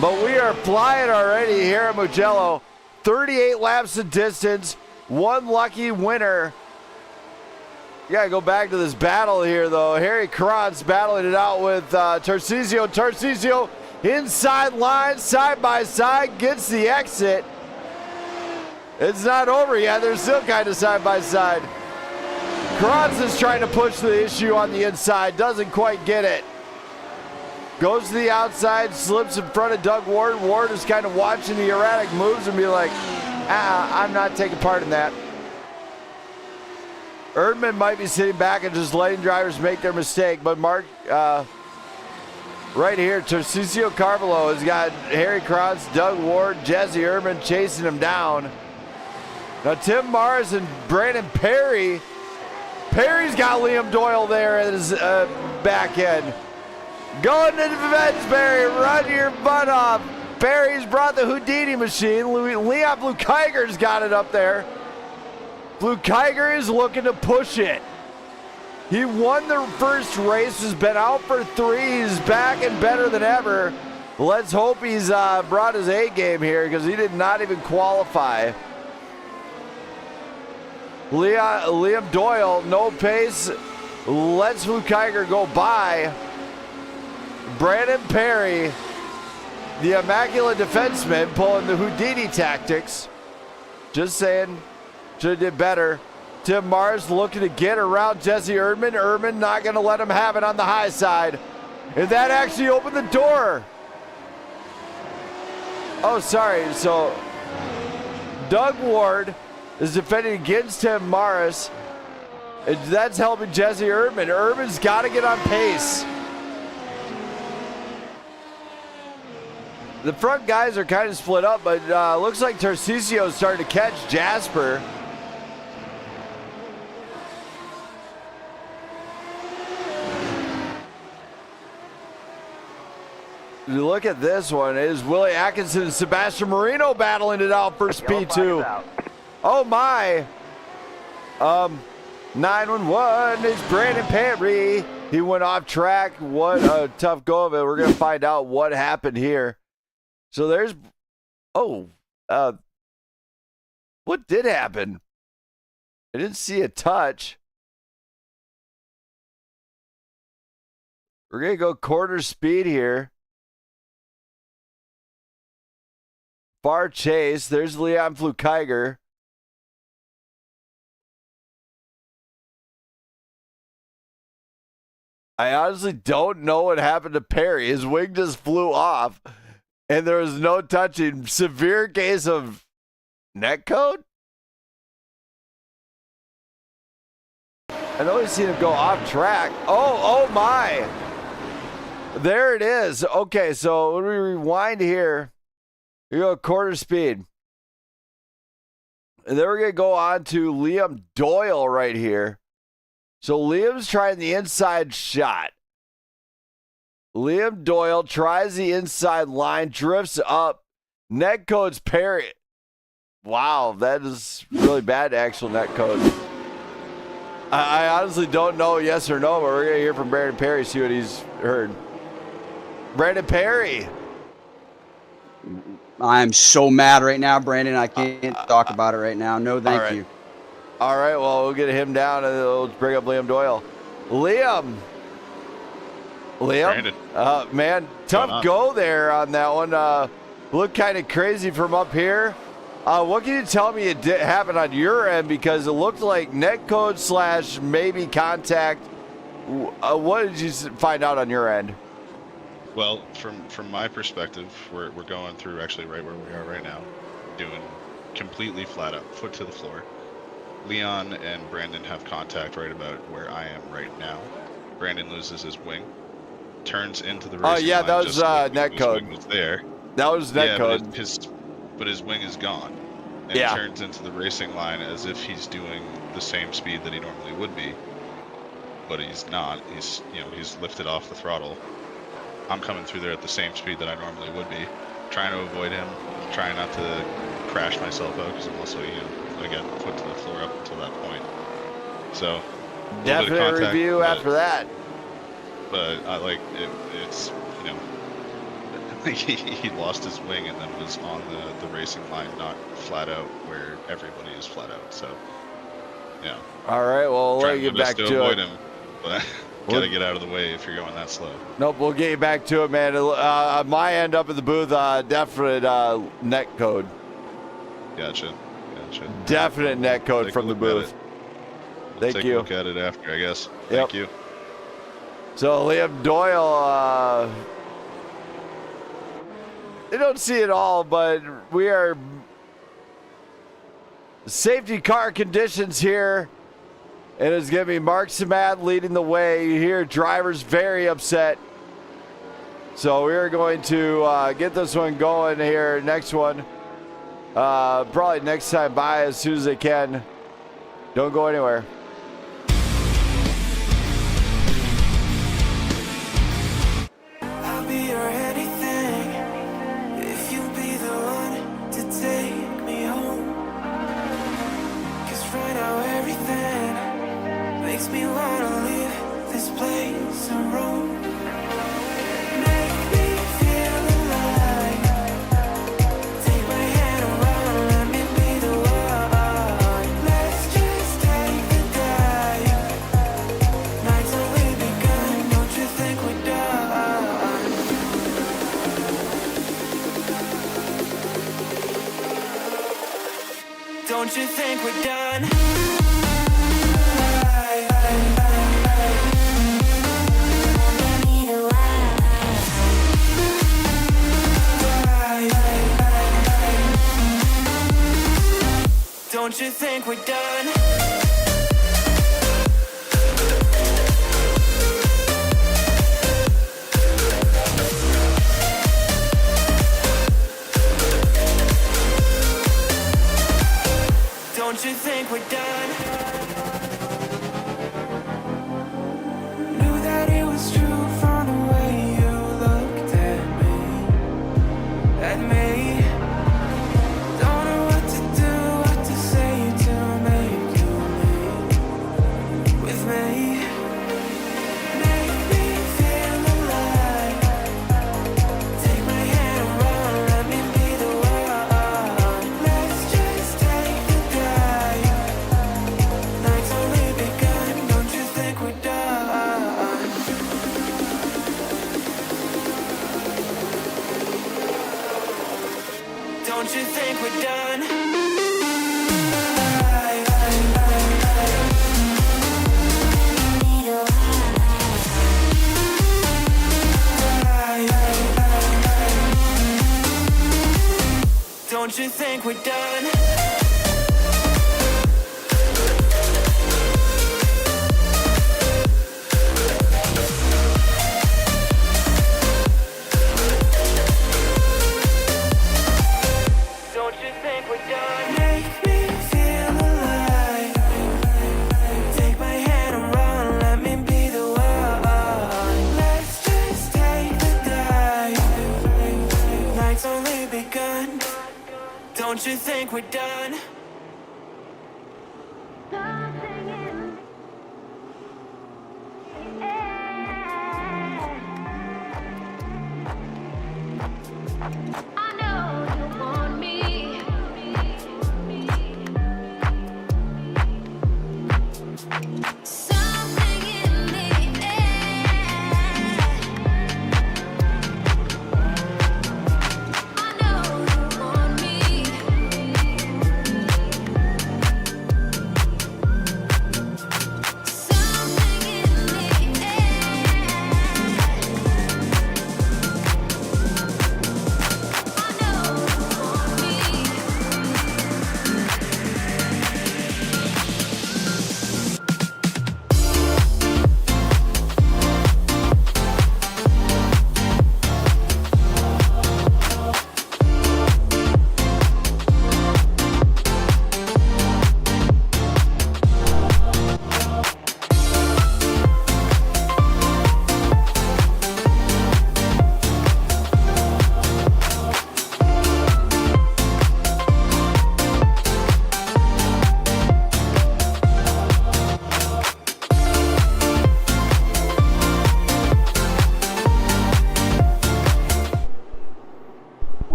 But we are flying already here at Mugello. 38 laps of distance, one lucky winner. You gotta go back to this battle here, though. Harry Krantz battling it out with Tarcisio. Tarcisio inside line, side by side, gets the exit. It's not over yet. They're still kind of side by side. Krantz is trying to push the issue on the inside, doesn't quite get it. Goes to the outside, slips in front of Doug Ward. Ward is kind of watching the erratic moves and be like, I'm not taking part in that. Erdman might be sitting back and just letting drivers make their mistake, but Mark, right here, Tarcisio Carvalho has got Harry Krantz, Doug Ward, Jesse Erdman chasing him down. Now Tim Morris and Brandon Perry. Perry's got Liam Doyle there at his back end. Going to defense, Barry. Run your butt off. Barry's brought the Houdini machine. Leon Blue-Kiger's got it up there. Blue-Kiger is looking to push it. He won the first race, has been out for 3. He's back and better than ever. Let's hope he's brought his A game here, because he did not even qualify. Liam Doyle, no pace. Lets Blue-Kiger go by. Brandon Perry, the immaculate defenseman, pulling the Houdini tactics. Just saying, should have did better. Tim Morris looking to get around Jesse Erdman. Erdman not going to let him have it on the high side. And that actually opened the door. Oh, sorry. So Doug Ward is defending against Tim Morris. And that's helping Jesse Erdman. Erdman's got to get on pace. The front guys are kind of split up, but looks like Tarcisio is starting to catch Jasper. You look at this one. It is Willie Atkinson and Sebastian Marino battling it out for P2. Oh my. 911 is Brandon Perry. He went off track. What a tough go of it. We're going to find out what happened here. So there's, what did happen? I didn't see a touch. We're going to go quarter speed here. Far chase. There's Leon Blue-Kiger. I honestly don't know what happened to Perry. His wing just flew off. And there was no touching. Severe case of neck code? I know we've seen him go off track. Oh my. There it is. Okay, so when we rewind here, we go quarter speed. And then we're going to go on to Liam Doyle right here. So Liam's trying the inside shot. Liam Doyle tries the inside line, drifts up. Net code's Perry. Wow, that is really bad actual net code. I honestly don't know yes or no, but we're going to hear from Brandon Perry, see what he's heard. Brandon Perry. I'm so mad right now, Brandon. I can't talk about it right now. No, thank you. All right, well, we'll get him down and we'll bring up Liam Doyle. Liam, man, tough go there on that one. look kind of crazy from up here. What can you tell me happened on your end? Because it looked like netcode / maybe contact. What did you find out on your end? Well, from my perspective, we're going through actually right where we are right now, doing completely flat out, foot to the floor. Leon and Brandon have contact right about where I am right now. Brandon loses his wing, turns into the racing yeah, line that was just like netcode. his wing was there. That was netcode. Yeah, but his wing is gone. And Yeah. he turns into the racing line as if he's doing the same speed that he normally would be. But he's not. He's lifted off the throttle. I'm coming through there at the same speed that I normally would be, trying to avoid him, trying not to crash myself out because I'm also, again, foot to the floor up until that point. So, Definite review after that. But I like it's he lost his wing and then was on the racing line, not flat out where everybody is flat out. So, yeah. All right, well, we'll let you get back to avoid it. him, but gotta get out of the way if you're going that slow. Nope, we'll get you back to it, man. On my end up at the booth, definite netcode. Gotcha. Definite netcode from the booth. Thank Take you. a look at it after, I guess. Yep. Thank you. So Liam Doyle, they don't see it all, but we are safety car conditions here. And it's going to be Mark Samad leading the way. You hear drivers very upset. So we're going to get this one going here. Next one. Probably next time by as soon as they can. Don't go anywhere. I'll be your anything if you be the one to take me home. 'Cause right now everything makes me wanna leave this place and roam. Make me feel alive. Take my hand around, let me be the one. Let's just take the dive. Night's only begun, don't you think we're done? Don't you think we're done? Don't you think we're done? Don't you think we're done? Knew that it was true from the way you looked at me. Don't know what to do, what to say to make you leave with me. Make me feel alive. Take my hand around, let me be the one. Let's just take the dive. Night's only begun, don't you think we're done? Don't you think we're done? Don't you think we're done? Don't you think we're done? Make me feel alive. Take my hand around, let me be the one. Let's just take the dive. Night's only begun. Don't you think we're done? I know you want me. Something in the air. I know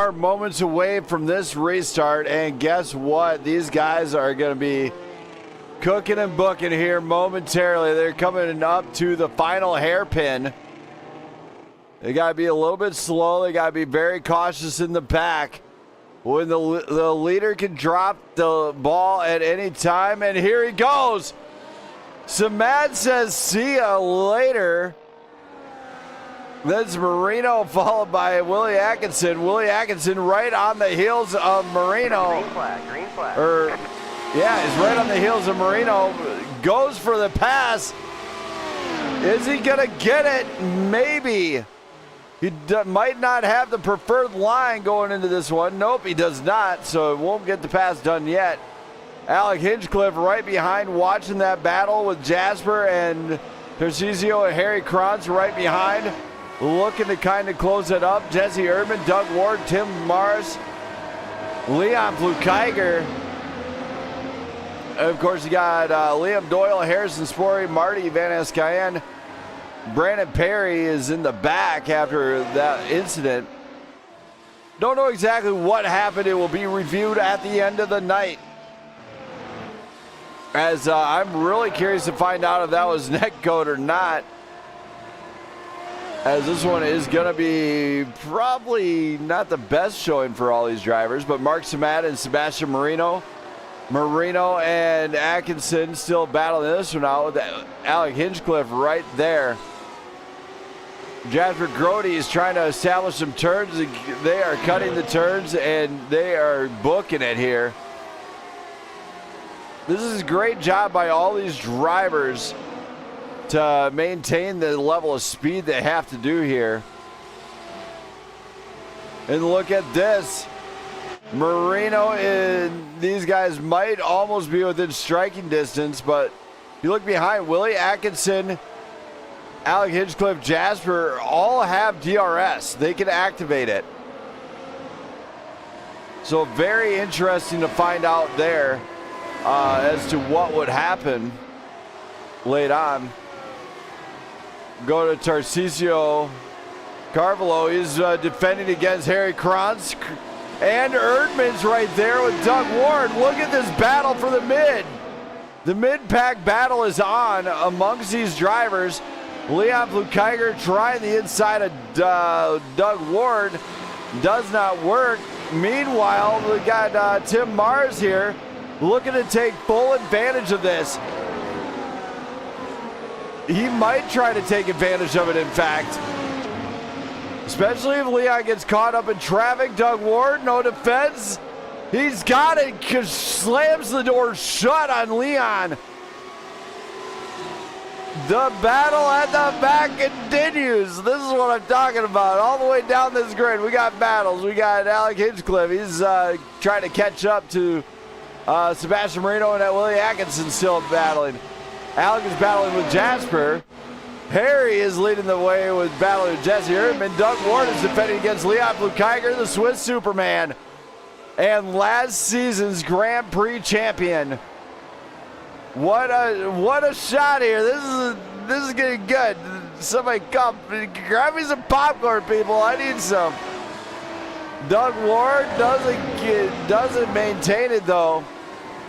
are moments away from this restart, and guess what? These guys are going to be cooking and booking here momentarily. They're coming up to the final hairpin. They got to be a little bit slow. They got to be very cautious in the back. When the leader can drop the ball at any time, and here he goes. Samad says, see ya later. That's Marino, followed by Willie Atkinson. Willie Atkinson right on the heels of Marino. Green flag. Yeah, he's right on the heels of Marino. Goes for the pass. Is he going to get it? Maybe. He might not have the preferred line going into this one. Nope, he does not, so it won't get the pass done yet. Alec Hinchcliffe right behind, watching that battle with Jasper and Tarcisio and Harry Kranz right behind, looking to kind of close it up. Jesse Erdman, Doug Ward, Tim Morris, Leon Flukeiger. Of course, you got Liam Doyle, Harrison Spory, Marty Van Escayen. Brandon Perry is in the back after that incident. Don't know exactly what happened. It will be reviewed at the end of the night. As I'm really curious to find out if that was netcode or not. As this one is going to be probably not the best showing for all these drivers, but Mark Samat and Sebastian Marino and Atkinson still battling this one out with Alec Hinchcliffe right there. Jasper Grody is trying to establish some turns. They are cutting the turns and they are booking it here. This is a great job by all these drivers to maintain the level of speed they have to do here. And look at this. Marino and these guys might almost be within striking distance, but you look behind, Willie Atkinson, Alec Hinchcliffe, Jasper all have DRS. They can activate it. So very interesting to find out there as to what would happen late on. Go to Tarcisio Carvalho. He's defending against Harry Kranz. And Erdman's right there with Doug Ward. Look at this battle for the mid. The mid-pack battle is on amongst these drivers. Leon Flukeiger trying the inside of Doug Ward. Does not work. Meanwhile, we got Tim Mars here looking to take full advantage of this. He might try to take advantage of it, in fact. Especially if Leon gets caught up in traffic. Doug Ward, no defense. He's got it, slams the door shut on Leon. The battle at the back continues. This is what I'm talking about. All the way down this grid, we got battles. We got Alec Hinchcliffe. He's trying to catch up to Sebastian Marino and Willie Atkinson still battling. Alec is battling with Jasper. Harry is leading the way with battling with Jesse Erdman. Doug Ward is defending against Leon Flukeiger, the Swiss Superman, and last season's Grand Prix champion. What a shot here. This is getting good. Somebody come grab me some popcorn, people. I need some. Doug Ward doesn't maintain it though,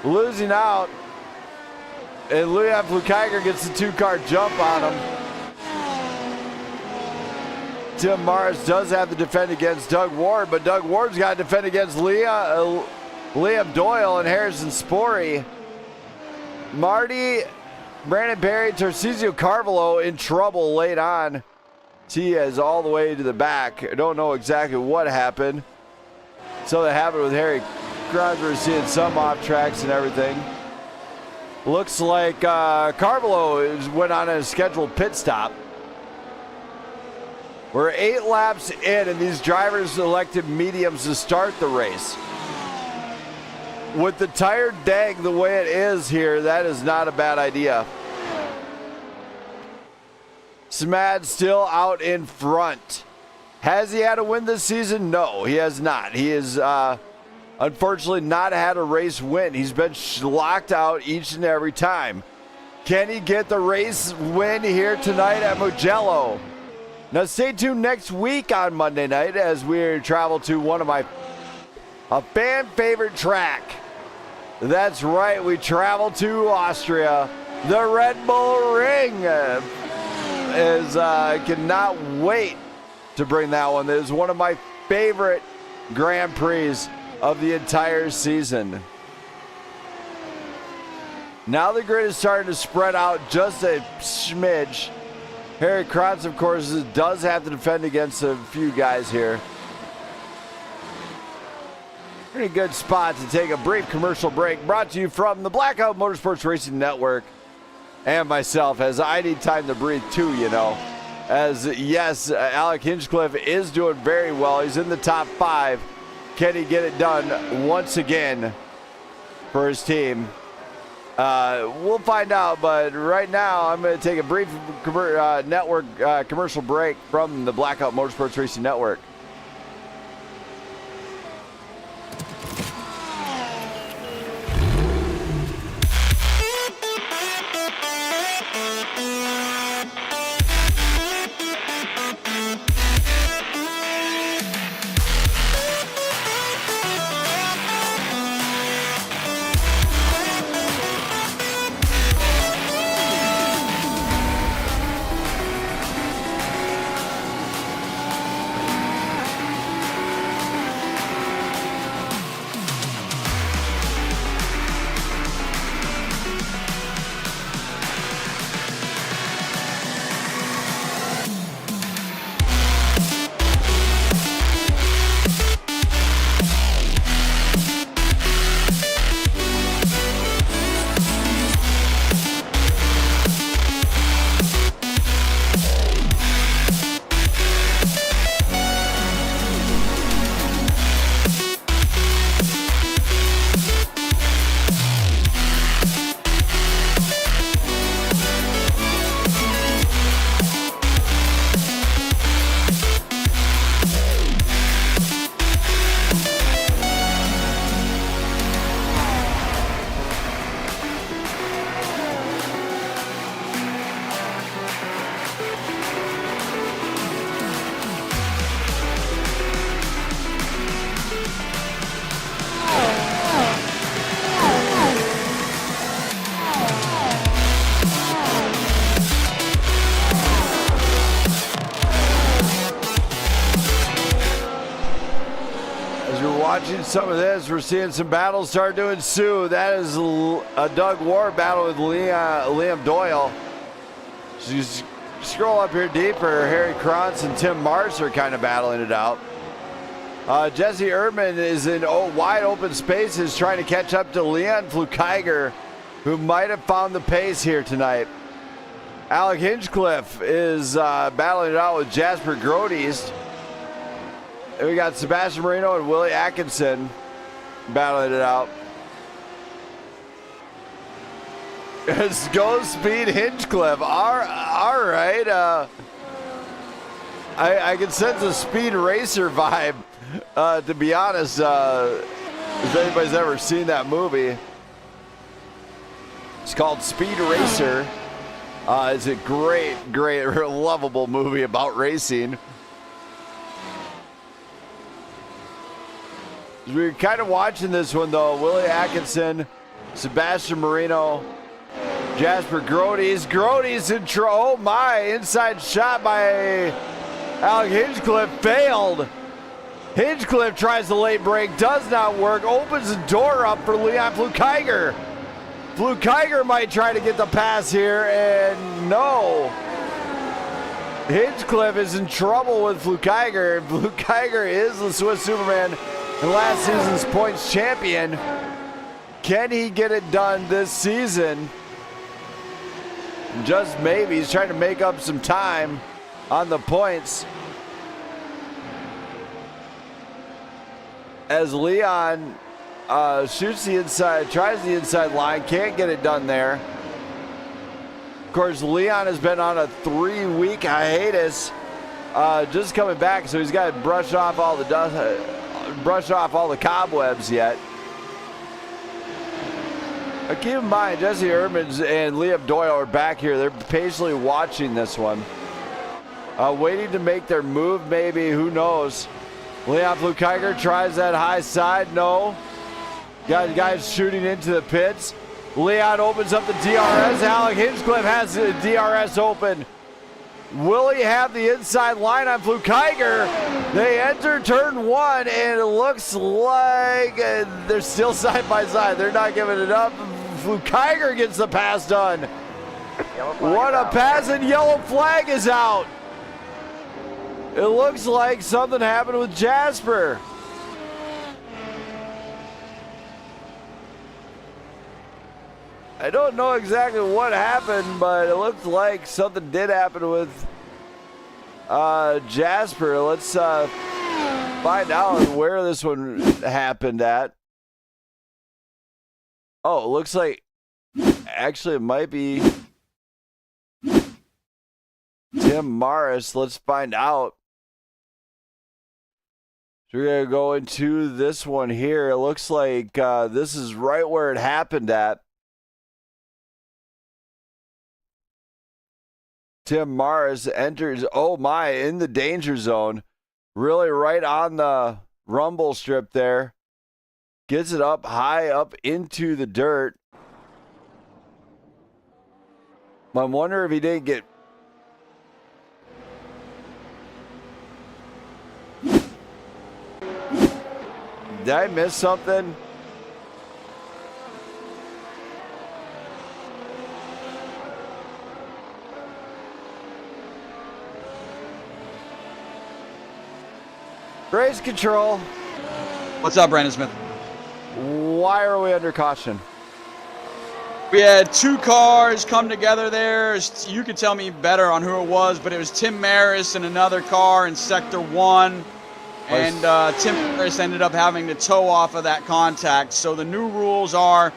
losing out. And Leon Flukeiger gets the two-car jump on him. Tim Morris does have to defend against Doug Ward, but Doug Ward's got to defend against Liam Doyle and Harrison Spory. Marty, Brandon Perry, Tarcisio Carvalho in trouble late on. He is all the way to the back. I don't know exactly what happened. So that happened with Harry Kranz. We're seeing some off tracks and everything. Looks like Carvalho went on a scheduled pit stop. We're 8 laps in, and these drivers elected mediums to start the race. With the tire dang the way it is here, that is not a bad idea. Smad still out in front. Has he had a win this season? No, he has not. He has unfortunately not had a race win. He's been locked out each and every time. Can he get the race win here tonight at Mugello? Now stay tuned next week on Monday night as we travel to one of a fan favorite track. That's right, we travel to Austria. The Red Bull Ring cannot wait to bring that one. It is one of my favorite Grand Prix of the entire season. Now the grid is starting to spread out just a smidge. Harry Krotz, of course, does have to defend against a few guys here. Pretty good spot to take a brief commercial break. Brought to you from the Blackout Motorsports Racing Network and myself, as I need time to breathe too, you know. As yes, Alec Hinchcliffe is doing very well. He's in the top 5. Can he get it done once again for his team? We'll find out, but right now I'm going to take a brief commercial break from the Blackout Motorsports Racing Network. Watching some of this, we're seeing some battles start to ensue. That is a Doug Ward battle with Liam Doyle. So you scroll up here deeper, Harry Krantz and Tim Mars are kind of battling it out. Jesse Erdman is in wide open spaces trying to catch up to Leon Flukiger, who might have found the pace here tonight. Alec Hinchcliffe is battling it out with Jasper Groteast. And we got Sebastian Marino and Willie Atkinson battling it out. It's Go Speed Hinchcliffe. All right. I can sense a Speed Racer vibe, to be honest. If anybody's ever seen that movie, it's called Speed Racer. It's a great, lovable movie about racing. We're kind of watching this one, though. Willie Atkinson, Sebastian Marino, Jasper Groteast. Groteast in oh my, inside shot by Alec Hinchcliffe failed. Hinchcliffe tries the late break, does not work, opens the door up for Leon Flukiger. Flukiger might try to get the pass here, and no. Hinchcliffe is in trouble with Flukiger. Flukiger is the Swiss Superman and last season's points champion. Can he get it done this season? Just maybe. He's trying to make up some time on the points. As Leon shoots the inside, tries the inside line, can't get it done there. Of course, Leon has been on a 3-week hiatus, just coming back, so he's got to brush off all the dust. Brush off all the cobwebs yet. But keep in mind, Jesse Erdman and Liam Doyle are back here. They're patiently watching this one. waiting to make their move, maybe. Who knows? Leon Flukiger tries that high side. No. Got guys shooting into the pits. Leon opens up the DRS. Alec Hinchcliffe has the DRS open. Will he have the inside line on Flukiger? They enter turn 1, and it looks like they're still side by side. They're not giving it up. Flukiger gets the pass done. What a pass, and yellow flag is out. It looks like something happened with Jasper. I don't know exactly what happened, but it looked like something did happen with Jasper. Let's find out where this one happened at. Oh, it looks like actually it might be Tim Morris. Let's find out. So we're going to go into this one here. It looks like this is right where it happened at. Tim Morris enters, oh my, in the danger zone. Really right on the rumble strip there. Gets it up high up into the dirt. I wonder if he didn't get... Did I miss something? Race control. What's up, Brandon Smith? Why are we under caution? We had two cars come together there. You could tell me better on who it was, but it was Tim Maris and another car in Sector 1. And Tim Maris ended up having to tow off of that contact. So the new rules are,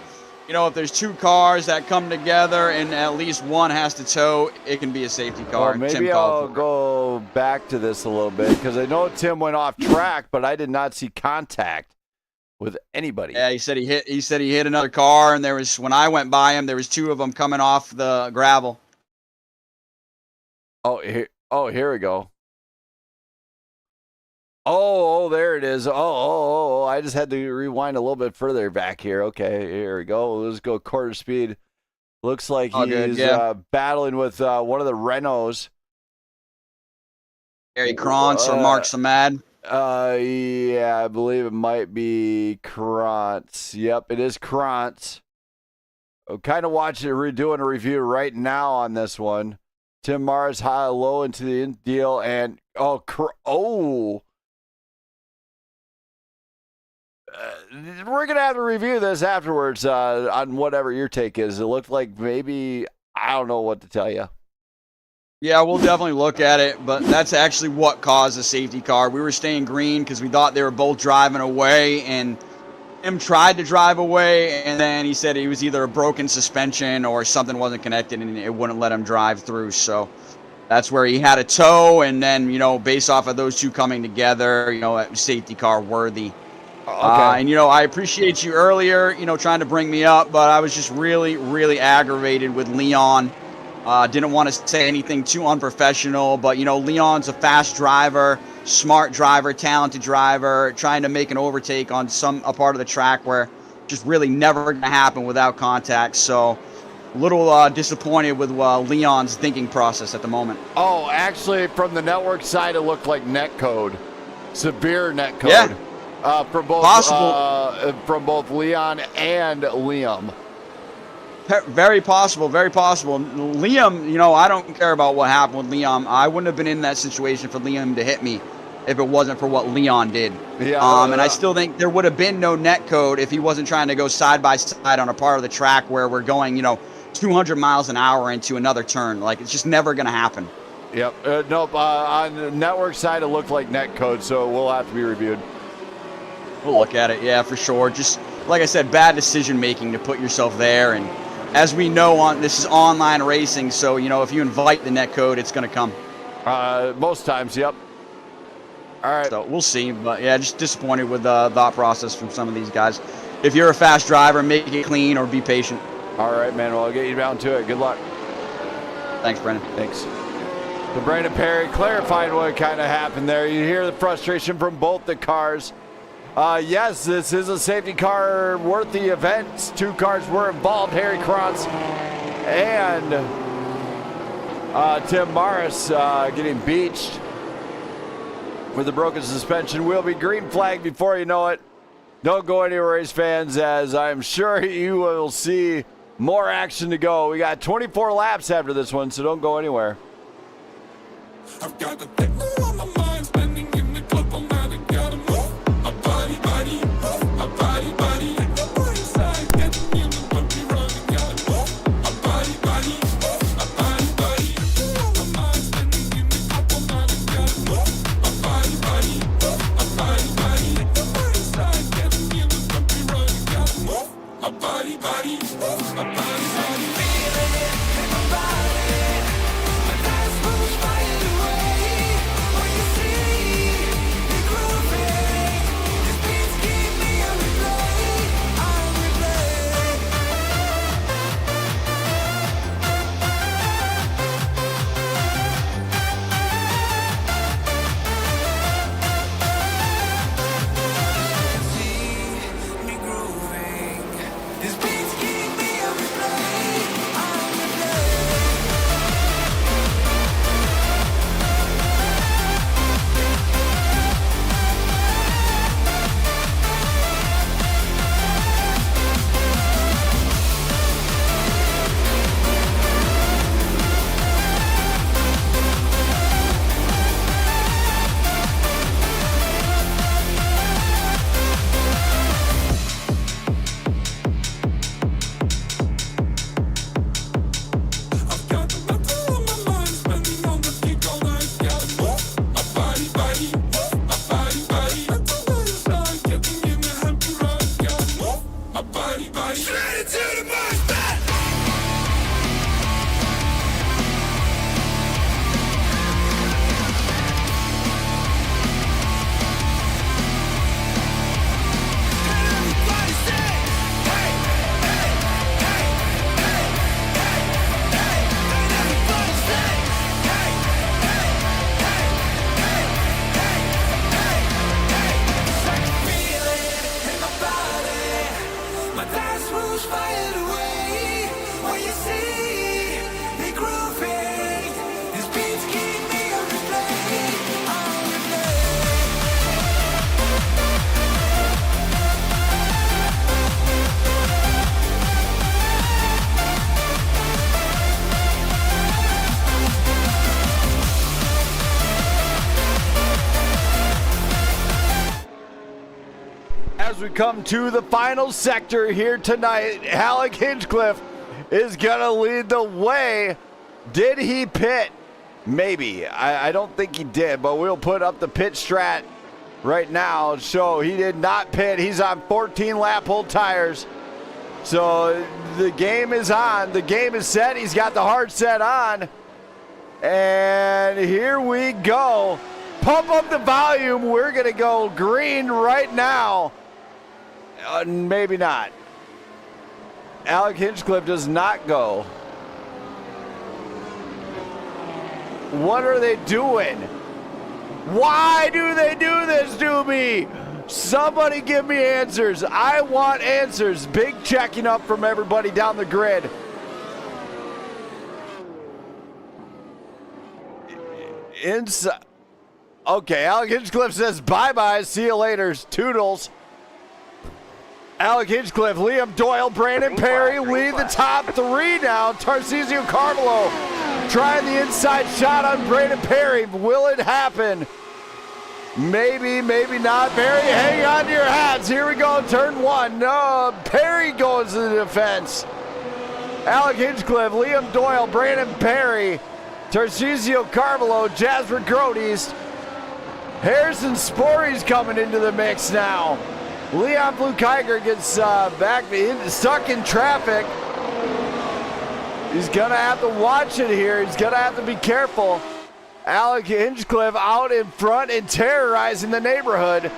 you know, if there's two cars that come together and at least one has to tow, it can be a safety car. Well, maybe I'll go back to this a little bit because I know Tim went off track, but I did not see contact with anybody. Yeah, he said he hit another car, and there was, when I went by him, there was two of them coming off the gravel. Oh, here we go. Oh, there it is. Oh, I just had to rewind a little bit further back here. Okay, here we go. Let's go quarter speed. Looks like he's battling with one of the Renaults. Gary Krantz or Mark Samad. Yeah, I believe it might be Krantz. Yep, it is Krantz. I'm kind of doing a review right now on this one. Tim Mars high, low into the deal, and we're going to have to review this afterwards on whatever your take is. It looked like maybe, I don't know what to tell you. Yeah, we'll definitely look at it, but that's actually what caused the safety car. We were staying green because we thought they were both driving away, and Tim tried to drive away, and then he said it was either a broken suspension or something wasn't connected, and it wouldn't let him drive through. So that's where he had a tow, and then, you know, based off of those two coming together, you know, safety car worthy. Okay. And, you know, I appreciate you earlier, you know, trying to bring me up, but I was just really, really aggravated with Leon. Didn't want to say anything too unprofessional, but, you know, Leon's a fast driver, smart driver, talented driver, trying to make an overtake on a part of the track where just really never going to happen without contact. So a little disappointed with Leon's thinking process at the moment. Oh, actually, from the network side, it looked like netcode. Severe netcode. Yeah. From both Leon and Liam. Very possible, very possible. Liam, you know, I don't care about what happened with Liam. I wouldn't have been in that situation for Liam to hit me if it wasn't for what Leon did. Yeah. And I still think there would have been no net code if he wasn't trying to go side by side on a part of the track where we're going, you know, 200 miles an hour into another turn. Like, it's just never going to happen. Yep. Nope. On the network side, it looked like net code, so we'll have to be reviewed. We'll look at it, yeah, for sure. Just, like I said, bad decision-making to put yourself there. And as we know, this is online racing, so, you know, if you invite the net code, it's going to come. Most times, yep. All right. So we'll see. But, yeah, just disappointed with the thought process from some of these guys. If you're a fast driver, make it clean or be patient. All right, man. Well, I'll get you down to it. Good luck. Thanks, Brendan. Thanks. The Brandon Perry clarifying what kind of happened there. You hear the frustration from both the cars. Yes, this is a safety car worthy event. 2 cars were involved. Harry Krantz and Tim Morris getting beached with a broken suspension. Will be green flag before you know it. Don't go anywhere, race fans, as I'm sure you will see more action to go. We got 24 laps after this one, so don't go anywhere. I've got the techno on my mind, spending in the club all night. I gotta move my body, move my body. Take the body side, getting in the bumpy run. Gotta move my body, move my body. Techno on my mind, spending in the club all night. I gotta move my body, move my body. Take the body side, getting in the bumpy run. Gotta move my body, move my body. Feeling it in my body. My dance moves fire away. When you see me grooving, these beats give me a replay. I'll replay. See me grooving, these beats give me a replay. I'll replay. I've got the metal on my mind, spending on the kick all night. Gotta move my body, move my body. Let the body side, getting in the happy ride. Gotta move my body. Straight into the mosh pit. And everybody say, hey, hey, hey, hey, hey, hey. And everybody say, hey, hey, hey, hey, hey, hey, hey. I can feel it in my body. My dance moves fire away. When you see me grooving, these beats give me a replay. I'll replay. As we come to the final sector here tonight, Alec Hinchcliffe is going to lead the way. Did he pit? Maybe. I don't think he did, but we'll put up the pit strat right now. So he did not pit. He's on 14 lap hole tires. So the game is on. The game is set. He's got the hard set on. And here we go. Pump up the volume. We're going to go green right now. Maybe not. Alec Hinchcliffe does not go. What are they doing? Why do they do this to me? Somebody give me answers. I want answers. Big checking up from everybody down the grid. Inside. Okay, Alec Hinchcliffe says bye-bye. See you later. Toodles. Alec Hinchcliffe, Liam Doyle, Brandon Perry lead the top 3 now. Tarcisio Carvalho trying the inside shot on Brandon Perry. Will it happen? Maybe, maybe not. Perry, hang on to your hats. Here we go, turn 1. No, Perry goes to the defense. Alec Hinchcliffe, Liam Doyle, Brandon Perry, Tarcisio Carvalho, Jasper Grotes. Harrison Spory's coming into the mix now. Leon Blue Kiger gets stuck in traffic. He's going to have to watch it here. He's going to have to be careful. Alec Hinchcliffe out in front and terrorizing the neighborhood.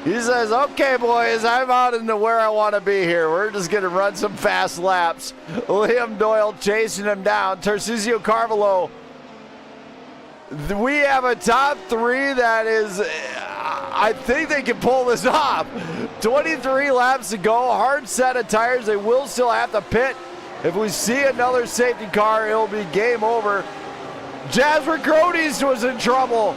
He says, okay, boys, I'm out into where I want to be here. We're just going to run some fast laps. Liam Doyle chasing him down. Tarcisio Carvalho We have a top three that is, I think they can pull this off. 23 laps to go, hard set of tires. They will still have to pit. If we see another safety car, it'll be game over. Jasper Grodes was in trouble.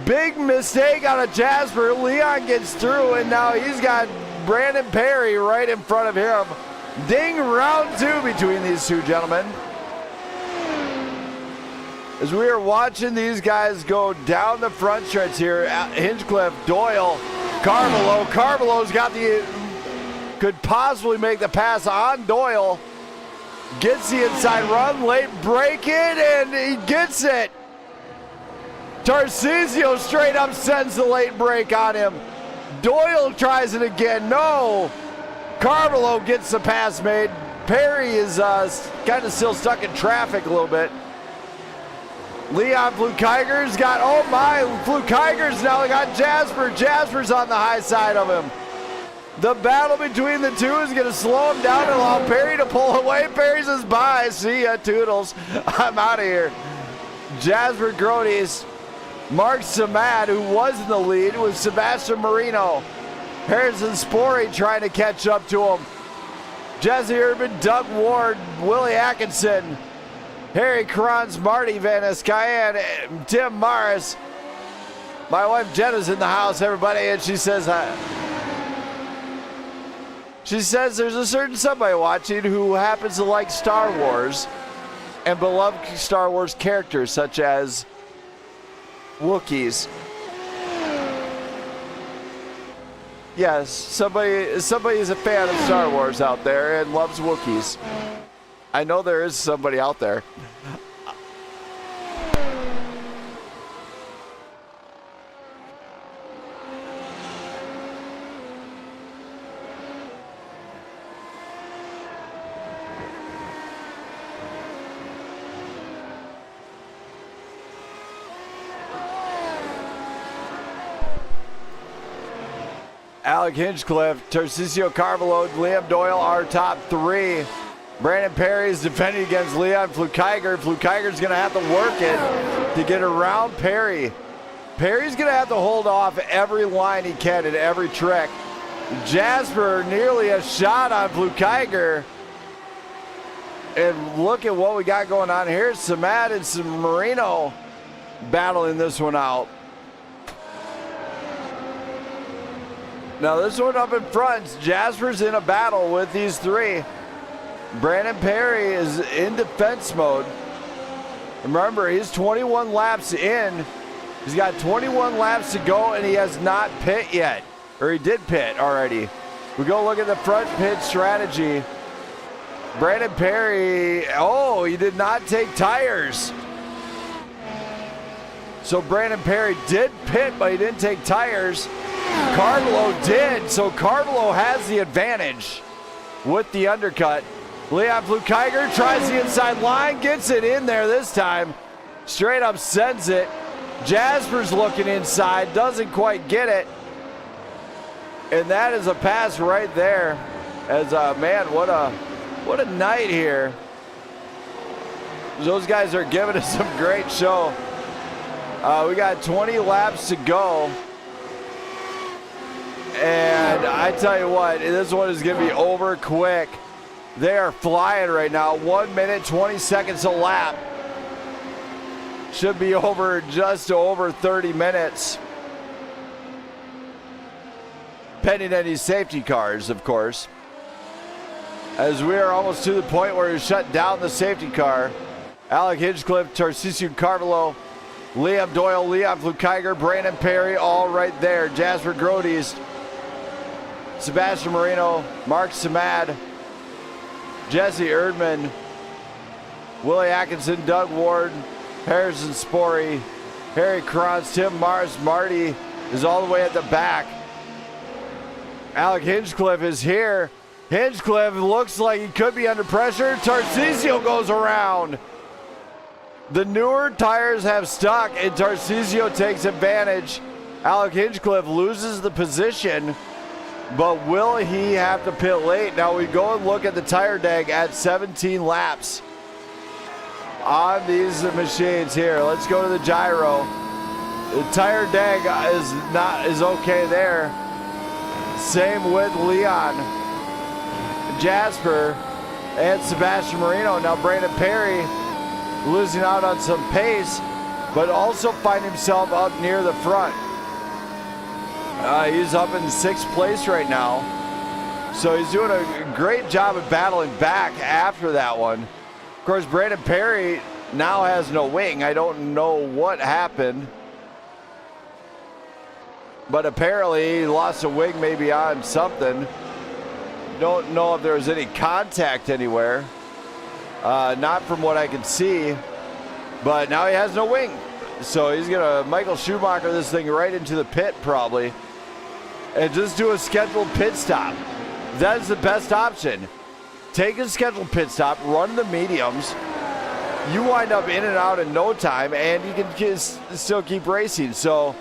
Big mistake on a Jasper. Leon gets through, and now he's got Brandon Perry right in front of him. Ding, round two between these two gentlemen. As we are watching these guys go down the front stretch here, Hinchcliffe, Doyle, Carmelo. Carmelo's got could possibly make the pass on Doyle. Gets the inside run, late break it, and he gets it. Tarcisio straight up sends the late break on him. Doyle tries it again, no. Carmelo gets the pass made. Perry is kind of still stuck in traffic a little bit. Leon Flukiger's got, oh my, Flukiger's now got Jasper. Jasper's on the high side of him. The battle between the two is going to slow him down and allow Perry to pull away. Perry says, bye, see ya, toodles. I'm out of here. Jasper Grodes, Mark Samad, who was in the lead, with Sebastian Marino. Harrison Spory trying to catch up to him. Jesse Urban, Doug Ward, Willie Atkinson, Harry Kranz, Marty Van Escayan, Tim Morris. My wife Jenna's in the house, everybody, and she says there's a certain somebody watching who happens to like Star Wars and beloved Star Wars characters such as Wookiees. Yes, somebody is a fan of Star Wars out there and loves Wookiees. I know there is somebody out there. Alec Hinchcliffe, Tarcisio Carvalho, Liam Doyle are top three. Brandon Perry is defending against Leon Flukiger. Flukiger's going to have to work it to get around Perry. Perry's going to have to hold off every line he can and every trick. Jasper nearly a shot on Flukiger. And look at what we got going on here. Samad and San Marino battling this one out. Now this one up in front, Jasper's in a battle with these three. Brandon Perry is in defense mode. Remember, he's 21 laps in. He's got 21 laps to go, and he has not pit yet. Or he did pit already. We go look at the front pit strategy. Brandon Perry, oh, he did not take tires. So Brandon Perry did pit, but he didn't take tires. Carvalho did, so Carvalho has the advantage with the undercut. Leon Flukiger tries the inside line, gets it in there this time. Straight up sends it. Jasper's looking inside, doesn't quite get it. And that is a pass right there. As man, what a night here. Those guys are giving us some great show. We got 20 laps to go. And I tell you what, this one is going to be over quick. They are flying right now. 1 minute, 20 seconds a lap. Should be over just over 30 minutes. Pending any safety cars, of course. As we are almost to the point where we shut down the safety car. Alec Hinchcliffe, Tarcisio Carvalho, Liam Doyle, Leon Flukiger, Brandon Perry, all right there. Jasper Grodes, Sebastian Marino, Mark Samad, Jesse Erdman, Willie Atkinson, Doug Ward, Harrison Spory, Harry Kranz, Tim Mars, Marty is all the way at the back. Alec Hinchcliffe is here. Hinchcliffe looks like he could be under pressure. Tarcisio goes around. The newer tires have stuck and Tarcisio takes advantage. Alec Hinchcliffe loses the position, but will he have to pit late? Now we go and look at the tire dag at 17 laps. on these machines here. Let's go to the gyro. The tire deg is okay there. Same with Leon, Jasper, and Sebastian Marino. Now Brandon Perry losing out on some pace, but also find himself up near the front. He's up in 6th place right now. So he's doing a great job of battling back after that one. Of course, Brandon Perry now has no wing. I don't know what happened, but apparently he lost a wing maybe on something. Don't know if there was any contact anywhere. Not from what I can see, but now he has no wing. So he's gonna Michael Schumacher this thing right into the pit probably and just do a scheduled pit stop. That is the best option. Take a scheduled pit stop, run the mediums. You wind up in and out in no time, and you can still keep racing. So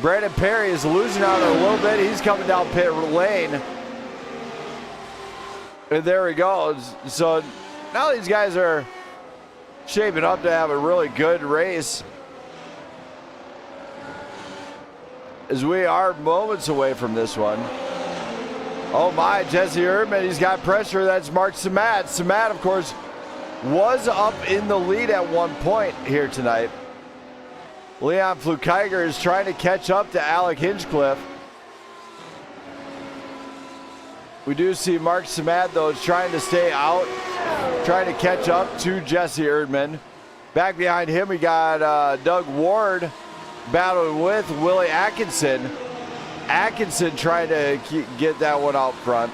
Brandon Perry is losing out a little bit. He's coming down pit lane. And there he goes. So now these guys are shaping up to have a really good race, as we are moments away from this one. Oh my, Jesse Erdman, he's got pressure. That's Mark Samat. Samat, of course, was up in the lead at one point here tonight. Leon Flukeiger is trying to catch up to Alec Hinchcliffe. We do see Mark Samat, though, is trying to stay out, trying to catch up to Jesse Erdman. Back behind him, we got Doug Ward battling with Willie Atkinson. Atkinson trying to get that one out front.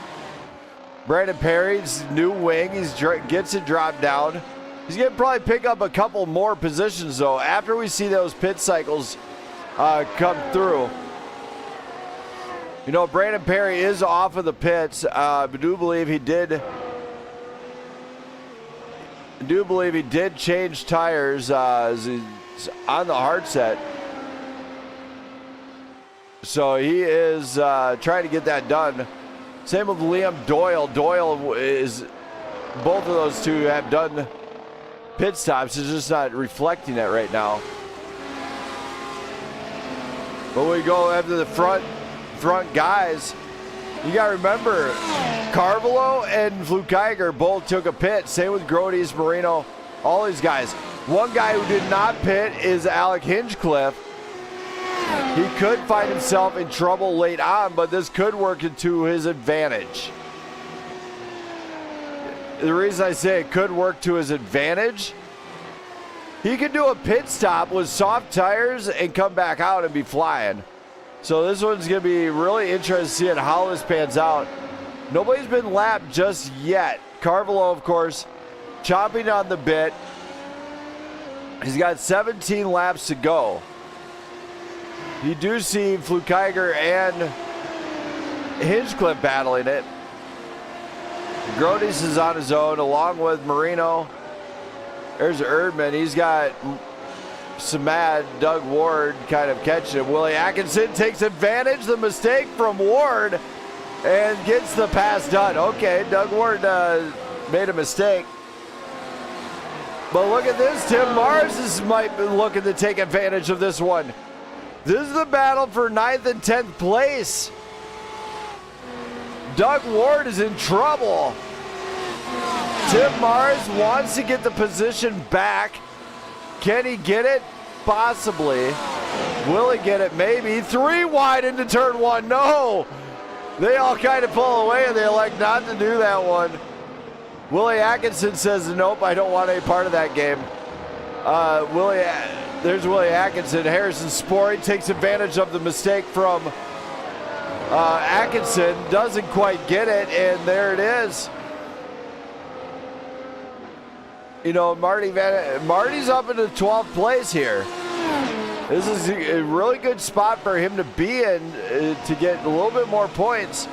Brandon Perry's new wing, he gets it dropped down. He's going to probably pick up a couple more positions, though, after we see those pit cycles come through. You know, Brandon Perry is off of the pits. I do believe he did change tires as he's on the hard set. So he is trying to get that done. Same with Liam Doyle. Doyle is, both of those two have done pit stops. It's just not reflecting it right now. But we go after the front guys. You got to remember, Carvalho and Flukeiger both took a pit. Same with Grodes, Marino, all these guys. One guy who did not pit is Alec Hinchcliffe. He could find himself in trouble late on, but this could work into his advantage. The reason I say it could work to his advantage, he could do a pit stop with soft tires and come back out and be flying. So this one's going to be really interesting seeing how this pans out. Nobody's been lapped just yet. Carvalho, of course, chomping on the bit. He's got 17 laps to go. You do see Flukeiger and Hinchcliffe battling it. Grodes is on his own along with Marino. There's Erdman. He's got Samad, Doug Ward kind of catching him. Willie Atkinson takes advantage of the mistake from Ward and gets the pass done. Okay, Doug Ward made a mistake. But look at this. Tim Mars might be looking to take advantage of this one. This is the battle for 9th and 10th place. Doug Ward is in trouble. Tim Mars wants to get the position back. Can he get it? Possibly. Will he get it? Maybe. 3 wide into turn 1. No! They all kind of pull away and they elect not to do that one. Willie Atkinson says, nope, I don't want any part of that game. There's Willie Atkinson. Harrison Spory takes advantage of the mistake from Atkinson. Doesn't quite get it, and there it is. You know, Marty's up into 12th place here. This is a really good spot for him to be in to get a little bit more points.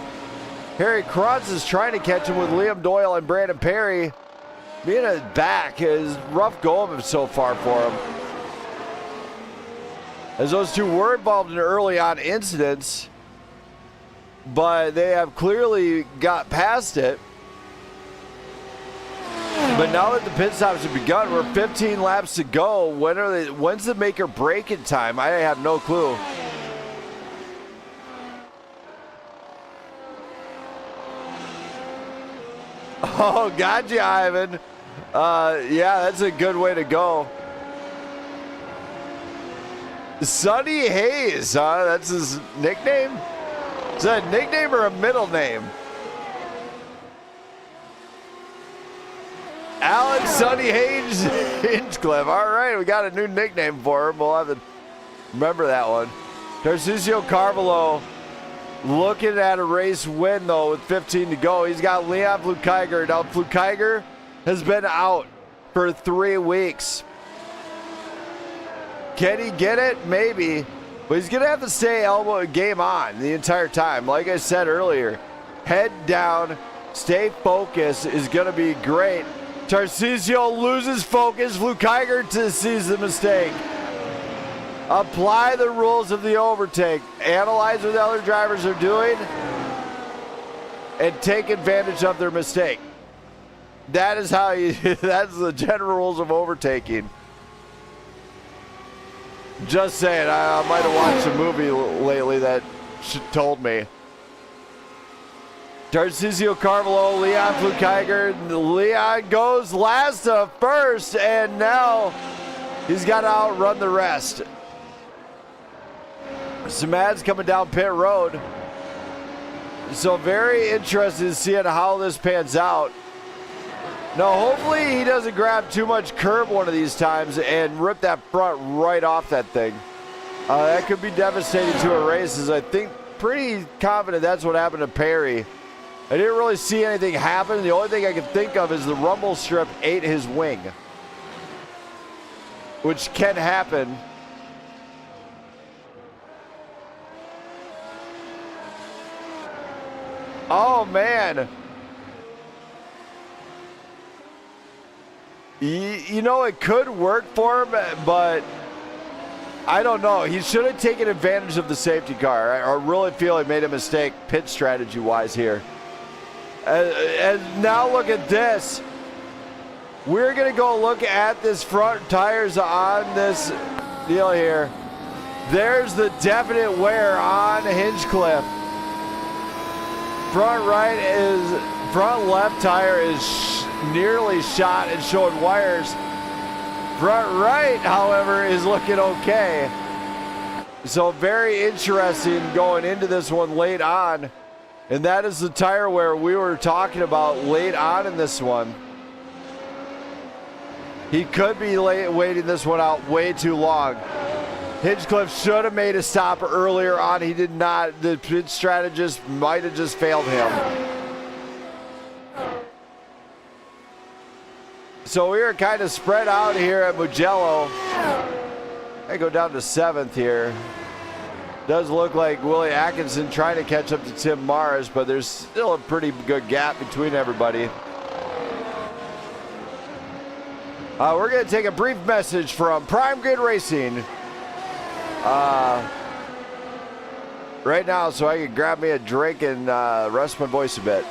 Harry Krantz is trying to catch him with Liam Doyle and Brandon Perry. Being at back is rough going so far for him, as those two were involved in early on incidents, but they have clearly got past it. But now that the pit stops have begun, we're 15 laps to go. When's the make or break in time? I have no clue. Oh, gotcha, Ivan. Yeah, that's a good way to go. Sunny Hayes, huh? That's his nickname? Is that a nickname or a middle name? Alan Sunny Hayes Hinchcliffe. All right, we got a new nickname for him. We'll have to remember that one. Tarcisio Carvalho looking at a race win, though, with 15 to go. He's got Leon Flukiger. Now, Flukiger has been out for 3 weeks. Can he get it? Maybe. But he's going to have to stay elbow game on the entire time. Like I said earlier, head down, stay focused is going to be great. Tarcisio loses focus. Flukiger sees the mistake. Apply the rules of the overtake. Analyze what the other drivers are doing and take advantage of their mistake. That is how you, that's the general rules of overtaking. Just saying, I might have watched a movie lately that told me. Tarcisio Carvalho, Leon Flukiger. Leon goes last to first, and now he's got to outrun the rest. Samad's coming down pit road. So very interested in seeing how this pans out. No, hopefully he doesn't grab too much curb one of these times and rip that front right off that thing. That could be devastating to a race, as I think pretty confident that's what happened to Perry. I didn't really see anything happen. The only thing I can think of is the rumble strip ate his wing, which can happen. Oh, man. You know, it could work for him, but I don't know. He should have taken advantage of the safety car. I really feel he made a mistake pit strategy-wise here. And now look at this. We're going to go look at this front tires on this deal here. There's the definite wear on Hinchcliffe. Front left tire is nearly shot and showing wires. Front right, however, is looking okay. So very interesting going into this one late on. And that is the tire wear we were talking about late on in this one. He could be waiting this one out way too long. Hinchcliffe should have made a stop earlier on. He did not. The pit strategist might have just failed him. So we are kind of spread out here at Mugello. I go down to 7th here. Does look like Willie Atkinson trying to catch up to Tim Mars, but there's still a pretty good gap between everybody. We're going to take a brief message from Prime Grid Racing right now, so I can grab me a drink and rest my voice a bit.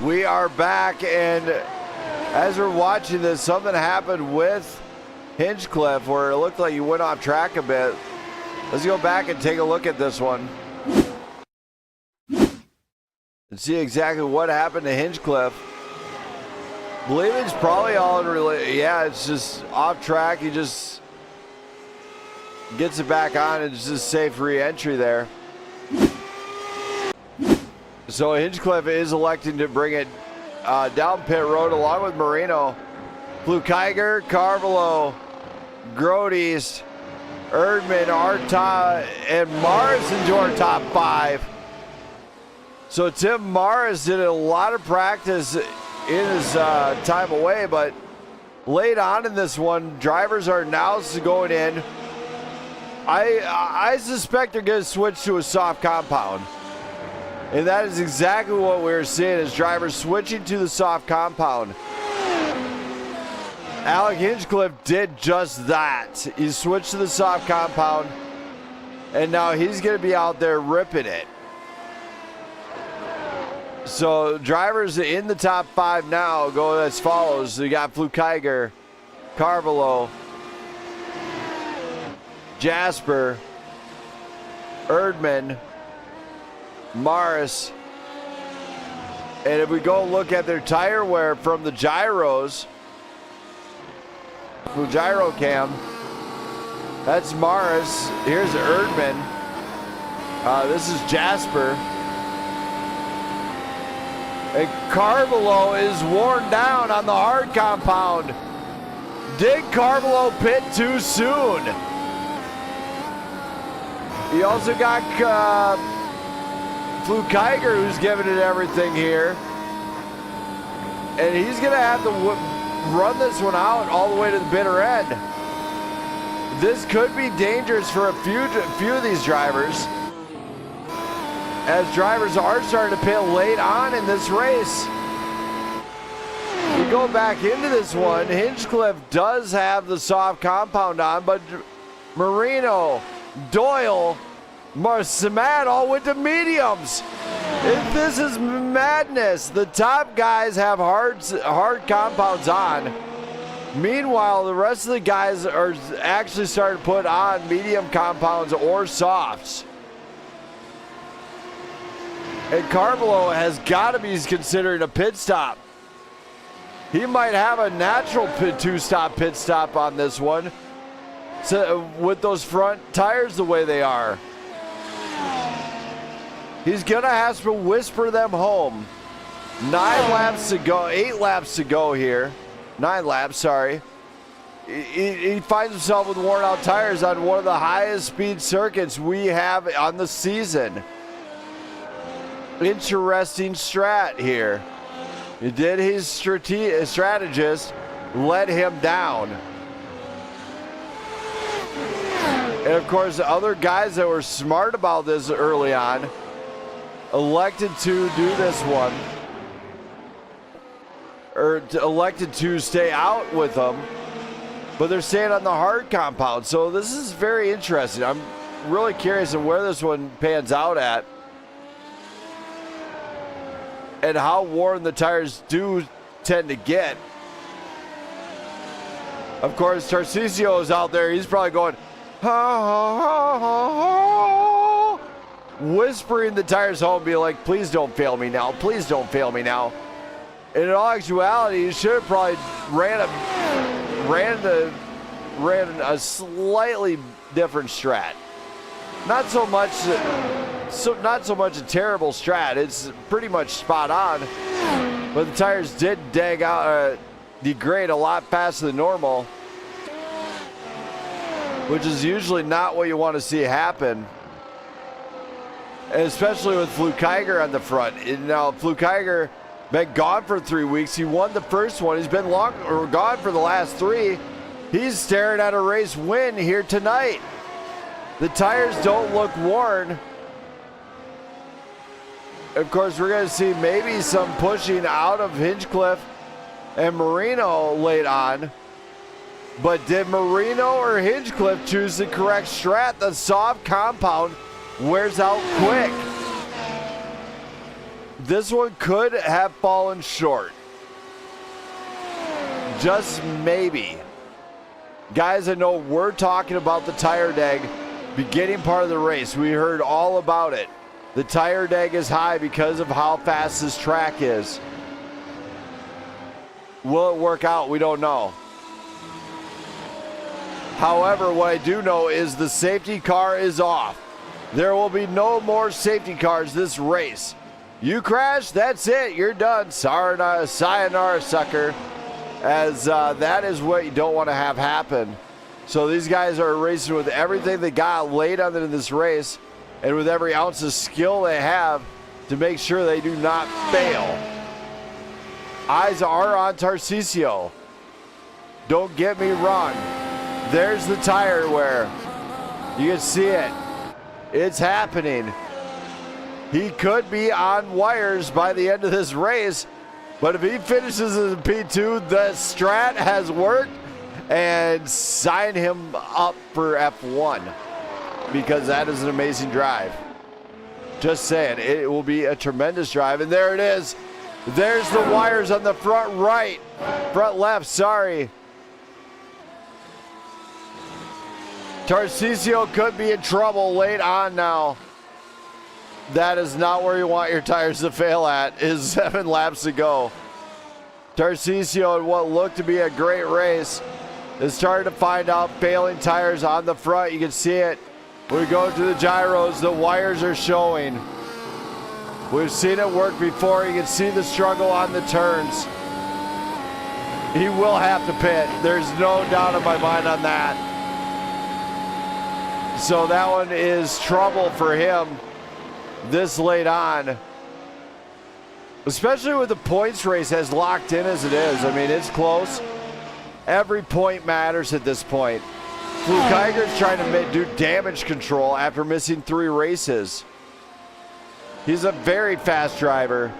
We are back, and as we're watching this, something happened with Hinchcliffe where it looked like you went off track a bit. Let's go back and take a look at this one and see exactly what happened to Hinchcliffe. Believe it's probably all in yeah, it's just off track. He just gets it back on, and it's just safe re-entry there. So Hinchcliffe is electing to bring it down pit road along with Marino. Flukiger, Carvalho, Grodes, Erdman, Arta, and Morris into our top 5. So Tim Morris did a lot of practice in his time away, but late on in this one, drivers are now going in. I suspect they're going to switch to a soft compound. And that is exactly what we're seeing, is drivers switching to the soft compound. Alec Hinchcliffe did just that. He switched to the soft compound, and now he's going to be out there ripping it. So drivers in the top 5 now go as follows. You got Flukiger, Carvalho, Jasper, Erdman, Morris. And if we go look at their tire wear from the gyros, the gyro cam, that's Morris. Here's Erdman. This is Jasper. And Carvalho is worn down on the hard compound. Did Carvalho pit too soon? He also got Flukiger, who's giving it everything here. And he's going to have to run this one out all the way to the bitter end. This could be dangerous for a few of these drivers, as drivers are starting to pit late on in this race. We go back into this one. Hinchcliffe does have the soft compound on, but Marino, Doyle, Samad all went to mediums. This is madness. The top guys have hard compounds on. Meanwhile, the rest of the guys are actually starting to put on medium compounds or softs. And Carvalho has got to be considering a pit stop. He might have a natural two-stop pit stop on this one, so with those front tires the way they are. He's gonna have to whisper them home. 9 laps to go, 8 laps to go here. 9 laps, sorry. He finds himself with worn out tires on one of the highest speed circuits we have on the season. Interesting strat here. He did his strategist let him down. And of course, other guys that were smart about this early on elected to do this one, or elected to stay out with them, but they're staying on the hard compound. So this is very interesting. I'm really curious of where this one pans out at and how worn the tires do tend to get. Of course, Tarcisio is out there. He's probably going, ha, ha, ha, ha, ha, whispering the tires home, being like, please don't fail me now. Please don't fail me now. And in all actuality, he should have probably ran a slightly different strat. Not so much a terrible strat. It's pretty much spot on. But the tires did degrade a lot faster than normal, which is usually not what you want to see happen. And especially with Flukiger on the front. And now Flukiger been gone for 3 weeks. He won the first one. He's been gone for the last 3. He's staring at a race win here tonight. The tires don't look worn. Of course, we're going to see maybe some pushing out of Hinchcliffe and Marino late on. But did Marino or Hinchcliffe choose the correct strat? The soft compound wears out quick. this one could have fallen short. Just maybe. Guys, I know we're talking about the tire deg beginning part of the race. We heard all about it. The tire deg is high because of how fast this track is. Will it work out? We don't know. However, what I do know is the safety car is off. There will be no more safety cars this race. You crash, that's it. You're done. Sayonara, sucker. As that is what you don't want to have happen. So these guys are racing with everything they got laid on them in this race and with every ounce of skill they have to make sure they do not fail. Eyes are on Tarcisio. Don't get me wrong. There's the tire wear. You can see it. It's happening. He could be on wires by the end of this race, but if he finishes in P2, the strat has worked, and sign him up for F1 because that is an amazing drive. Just saying, it will be a tremendous drive, and there it is. There's the wires on the front right, front left, sorry. Tarcisio could be in trouble late on now. That is not where you want your tires to fail at, is 7 laps to go. Tarcisio, in what looked to be a great race, is starting to find out failing tires on the front. You can see it. We go to the gyros, the wires are showing. We've seen it work before. You can see the struggle on the turns. He will have to pit. There's no doubt in my mind on that. So that one is trouble for him this late on. Especially with the points race as locked in as it is. I mean, it's close. Every point matters at this point. Flukeiger's trying to do damage control after missing 3 races. He's a very fast driver.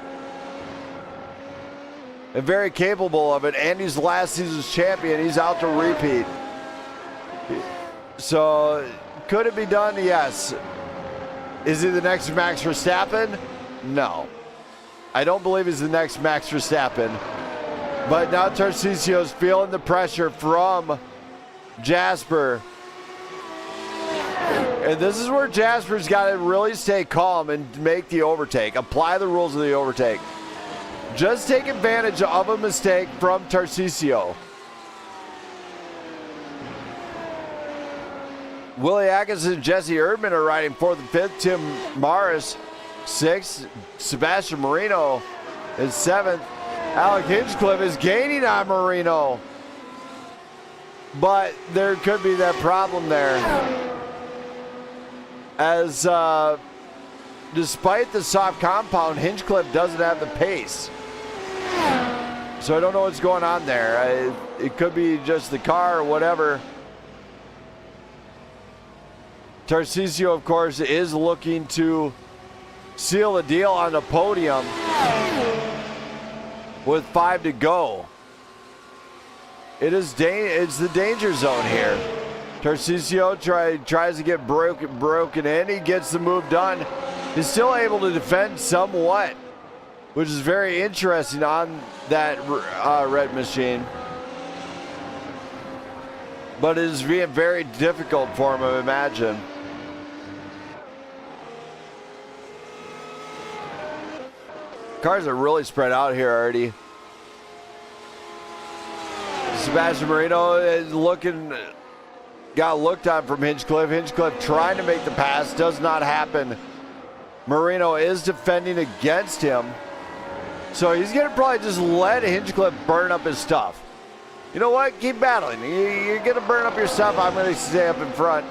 And very capable of it. And he's last season's champion. He's out to repeat. So, could it be done? Yes. Is he the next Max Verstappen? No. I don't believe he's the next Max Verstappen. But now Tarcisio's feeling the pressure from Jasper. And this is where Jasper's got to really stay calm and make the overtake. Apply the rules of the overtake. Just take advantage of a mistake from Tarcisio. Willie Atkins and Jesse Erdman are riding 4th and 5th. Tim Morris, 6th. Sebastian Marino is 7th. Alec Hinchcliffe is gaining on Marino. But there could be that problem there. As despite the soft compound, Hinchcliffe doesn't have the pace. So I don't know what's going on there. It could be just the car or whatever. Tarcisio, of course, is looking to seal the deal on the podium with 5 to go. It's the danger zone here. Tarcisio tries to get broken in. He gets the move done. He's still able to defend somewhat, which is very interesting on that red machine. But it is being very difficult for him, I imagine. Cars are really spread out here already. Sebastian Marino is got looked on from Hinchcliffe. Hinchcliffe trying to make the pass, does not happen. Marino is defending against him. So he's going to probably just let Hinchcliffe burn up his stuff. You know what? Keep battling. You're going to burn up your stuff. I'm going to stay up in front.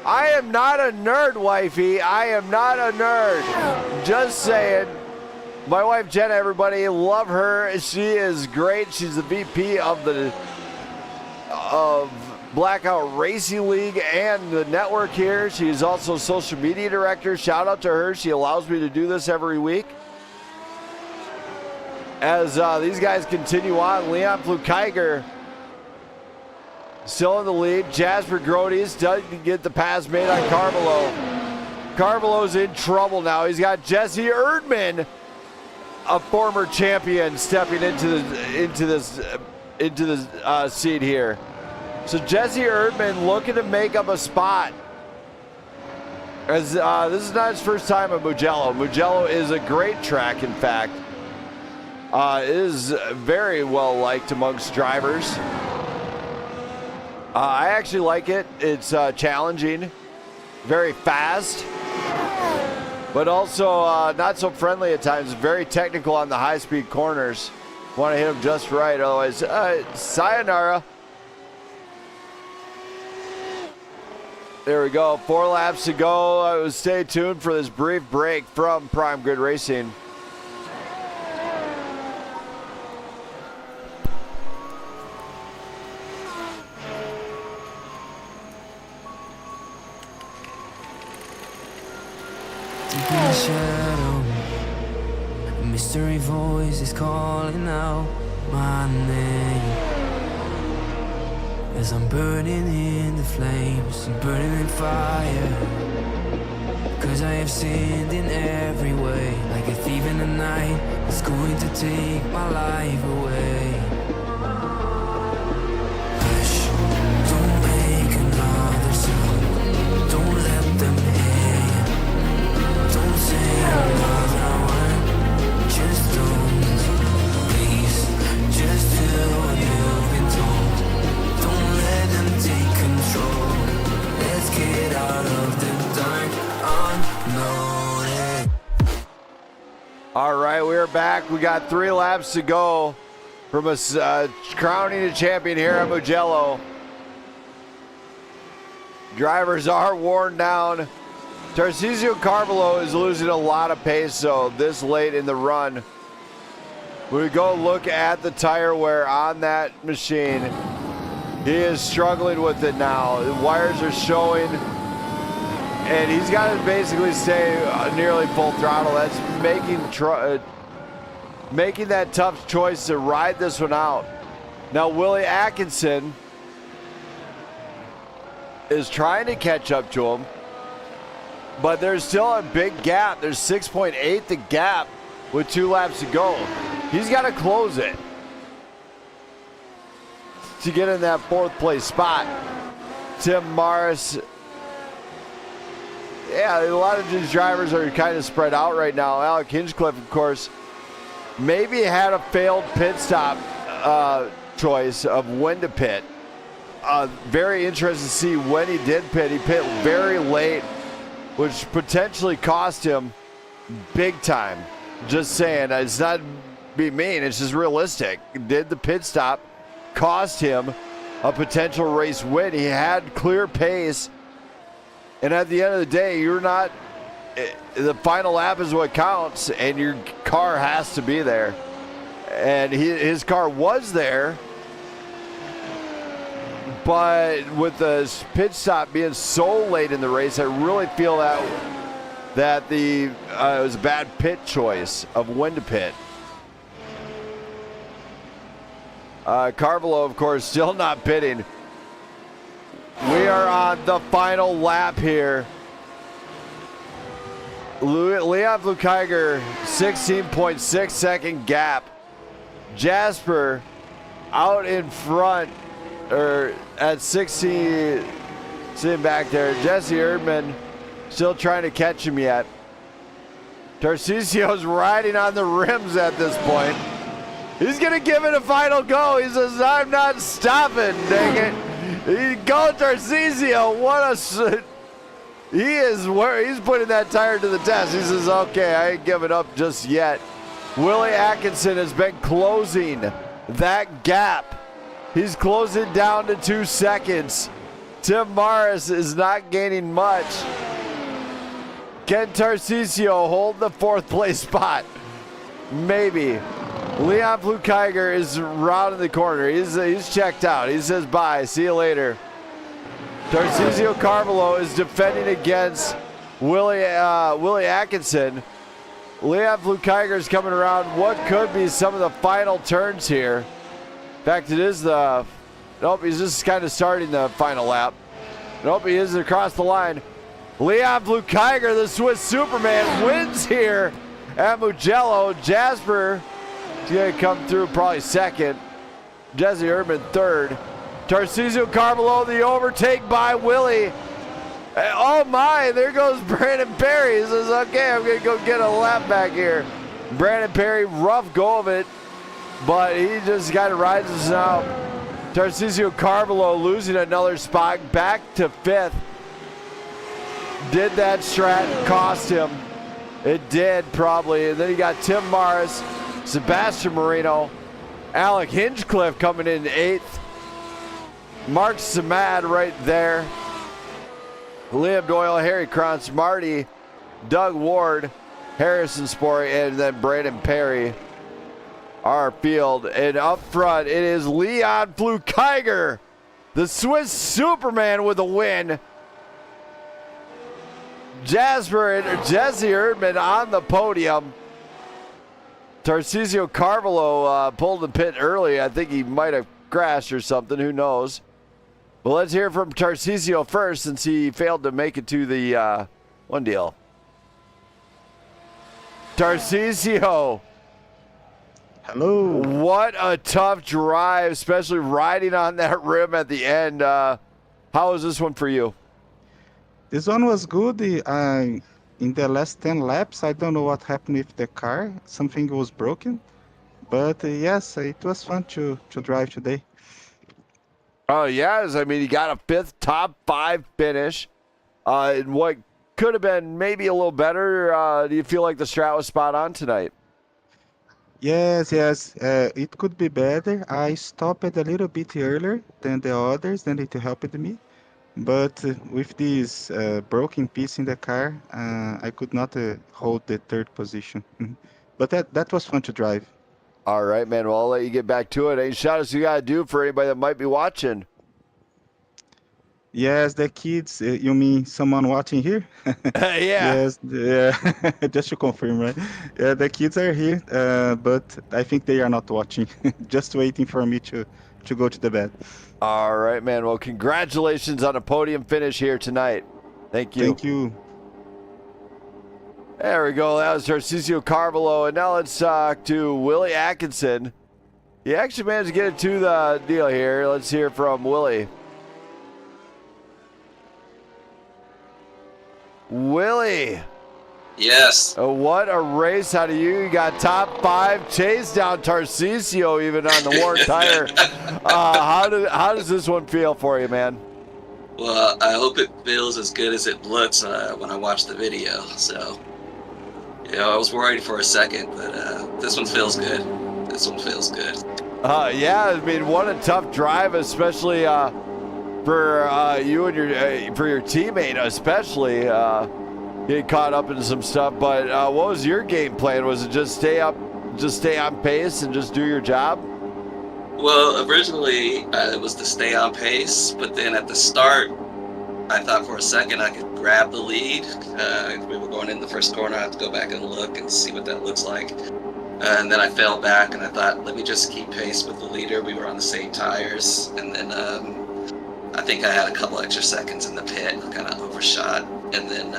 I am not a nerd, wifey. I am not a nerd. Just saying. My wife Jenna, everybody, love her. She is great. She's the VP of Blackout Racing League and the network here. She is also social media director. Shout out to her. She allows me to do this every week. As these guys continue on, Leon Flukeiger still in the lead. Jasper Grodes doesn't get the pass made on Carvalho. Carvalho's in trouble now. He's got Jesse Erdman a former champion stepping into the seat here. So Jesse Erdman looking to make up a spot. As this is not his first time at Mugello. Mugello is a great track, in fact. It is very well liked amongst drivers. I actually like it. It's challenging, very fast, but also not so friendly at times. Very technical on the high-speed corners. Want to hit them just right, otherwise, sayonara. There we go. 4 laps to go. Stay tuned for this brief break from Prime Grid Racing. Deep in the shadow, a mystery voice is calling out my name. As I'm burning in the flames, I'm burning in fire. Cause I have sinned in every way, like a thief in the night, it's going to take my life away. Hush, don't make another sound, don't let them hear you. Don't say another word, just don't. Please, just do what you've been told. Don't let them take control. Let's get out of the dark unloaded. All right, we're back. We got 3 laps to go from us crowning a champion here at Mugello. Drivers are worn down. Tarcisio Carvalho is losing a lot of pace, so this late in the run. When we go look at the tire wear on that machine, he is struggling with it now. The wires are showing, and he's got to basically stay nearly full throttle. That's making that tough choice to ride this one out. Now, Willie Atkinson is trying to catch up to him, but there's still a big gap. There's 6.8 the gap with 2 laps to go. He's got to close it to get in that 4th place spot. Tim Morris. Yeah, a lot of these drivers are kind of spread out right now. Alec Hinchcliffe, of course, maybe had a failed pit stop choice of when to pit. Very interested to see when he did pit. He pit very late, which potentially cost him big time. Just saying, it's not be mean, it's just realistic. Did the pit stop cost him a potential race win? He had clear pace, and at the end of the day, the final lap is what counts, and your car has to be there. And his car was there, but with the pit stop being so late in the race, I really feel that it was a bad pit choice of when to pit. Carvalho, of course, still not pitting. We are on the final lap here. Leon Blukeiger, 16.6 second gap. Jasper out in front, or at 16, sitting back there. Jesse Erdman still trying to catch him yet. Tarcisio's riding on the rims at this point. He's going to give it a final go. He says, I'm not stopping, dang it. Go Tarcisio. He's putting that tire to the test. He says, okay, I ain't giving up just yet. Willie Atkinson has been closing that gap. He's closing down to 2 seconds. Tim Morris is not gaining much. Can Tarcisio hold the 4th place spot? Maybe. Leon Blukeiger is rounding the corner. He's checked out. He says bye. See you later. Tarcisio Carvalho is defending against Willie Atkinson. Leon Blukeiger is coming around what could be some of the final turns here. In fact, he's just kind of starting the final lap. Nope, he is across the line. Leon Blukeiger, the Swiss Superman, wins here at Mugello. Jasper is going to come through probably second. Jesse Erdman third. Tarcisio Carvalho, the overtake by Willie. Oh my, there goes Brandon Perry. He says, okay, I'm going to go get a lap back here. Brandon Perry, rough go of it, but he just kind of rides us out. Tarcisio Carvalho losing another spot back to fifth. Did that strat cost him? It did, probably. And then you got Tim Morris, Sebastian Marino, Alec Hinchcliffe coming in 8th. Mark Samad right there. Liam Doyle, Harry Krantz, Marty, Doug Ward, Harrison Spory, and then Brandon Perry. Our field. And up front, it is Leon Flukiger, the Swiss Superman, with a win. Jasper and Jesse Erdman on the podium. Tarcisio Carvalho pulled the pit early. I think he might have crashed or something. Who knows? But let's hear from Tarcisio first, since he failed to make it to the one deal. Tarcisio. Hello. What a tough drive, especially riding on that rim at the end. How was this one for you? This one was good. In the last 10 laps, I don't know what happened with the car. Something was broken. But yes, it was fun to drive today. Oh, yes. I mean, he got a 5th top 5 finish. In what could have been maybe a little better. Do you feel like the strat was spot on tonight? Yes. It could be better. I stopped a little bit earlier than the others, and it helped me. But with this broken piece in the car, I could not hold the 3rd position. But that was fun to drive. All right, man. Well, I'll let you get back to it. Any shout-outs you got to do for anybody that might be watching? Yes, the kids. You mean someone watching here? Yeah. Yes, just to confirm, right? Yeah, the kids are here, but I think they are not watching. Just waiting for me to go to the bed. All right, man. Well, congratulations on a podium finish here tonight. Thank you. Thank you. There we go. That was Tarcisio Carvalho. And now let's talk to Willie Atkinson. He actually managed to get it to the deal here. Let's hear from Willie. Willie. Yes. What a race out of you. You got top 5, chased down Tarcisio even on the worn tire. How does this one feel for you, man? Well, I hope it feels as good as it looks when I watch the video. So, I was worried for a second, but this one feels good. This one feels good. Yeah, I mean, what a tough drive, especially for you and for your teammate, especially getting caught up in some stuff. But what was your game plan? Was it just stay on pace and just do your job? Well, originally it was to stay on pace, but then at the start, I thought for a second I could grab the lead. We were going in the first corner. I have to go back and look and see what that looks like. And then I fell back, and I thought, let me just keep pace with the leader. We were on the same tires, and then I think I had a couple extra seconds in the pit, kind of overshot, and then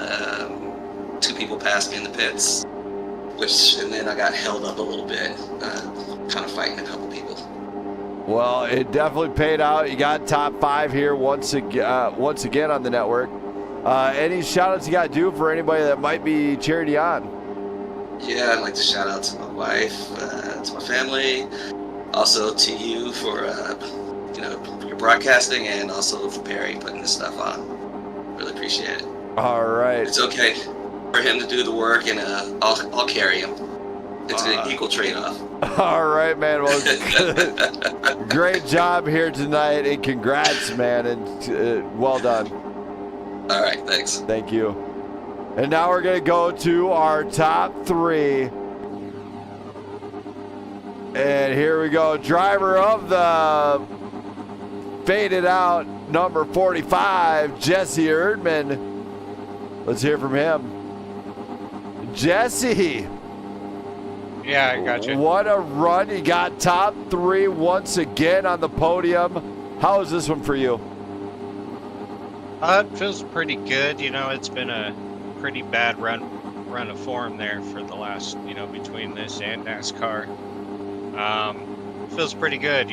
2 people passed me in the pits, and then I got held up a little bit, kind of fighting a couple people. Well, it definitely paid out. You got top 5 here once again on the network. Any shout-outs you got to do for anybody that might be cheering you on? Yeah, I'd like to shout out to my wife, to my family, also to you for your broadcasting, and also for Perry putting this stuff on. Really appreciate it. All right. It's okay for him to do the work, and I'll carry him. It's an equal trade-off. All right, man. Well, great job here tonight, and congrats, man, and well done. All right, thanks. Thank you. And now we're going to go to our top 3. And here we go. Driver of the faded out number 45, Jesse Erdman. Let's hear from him. Jesse. Yeah, I got you. What a run. You got top 3 once again on the podium. How is this one for you? It feels pretty good. It's been a pretty bad run run of form there for the last, between this and NASCAR. Feels pretty good,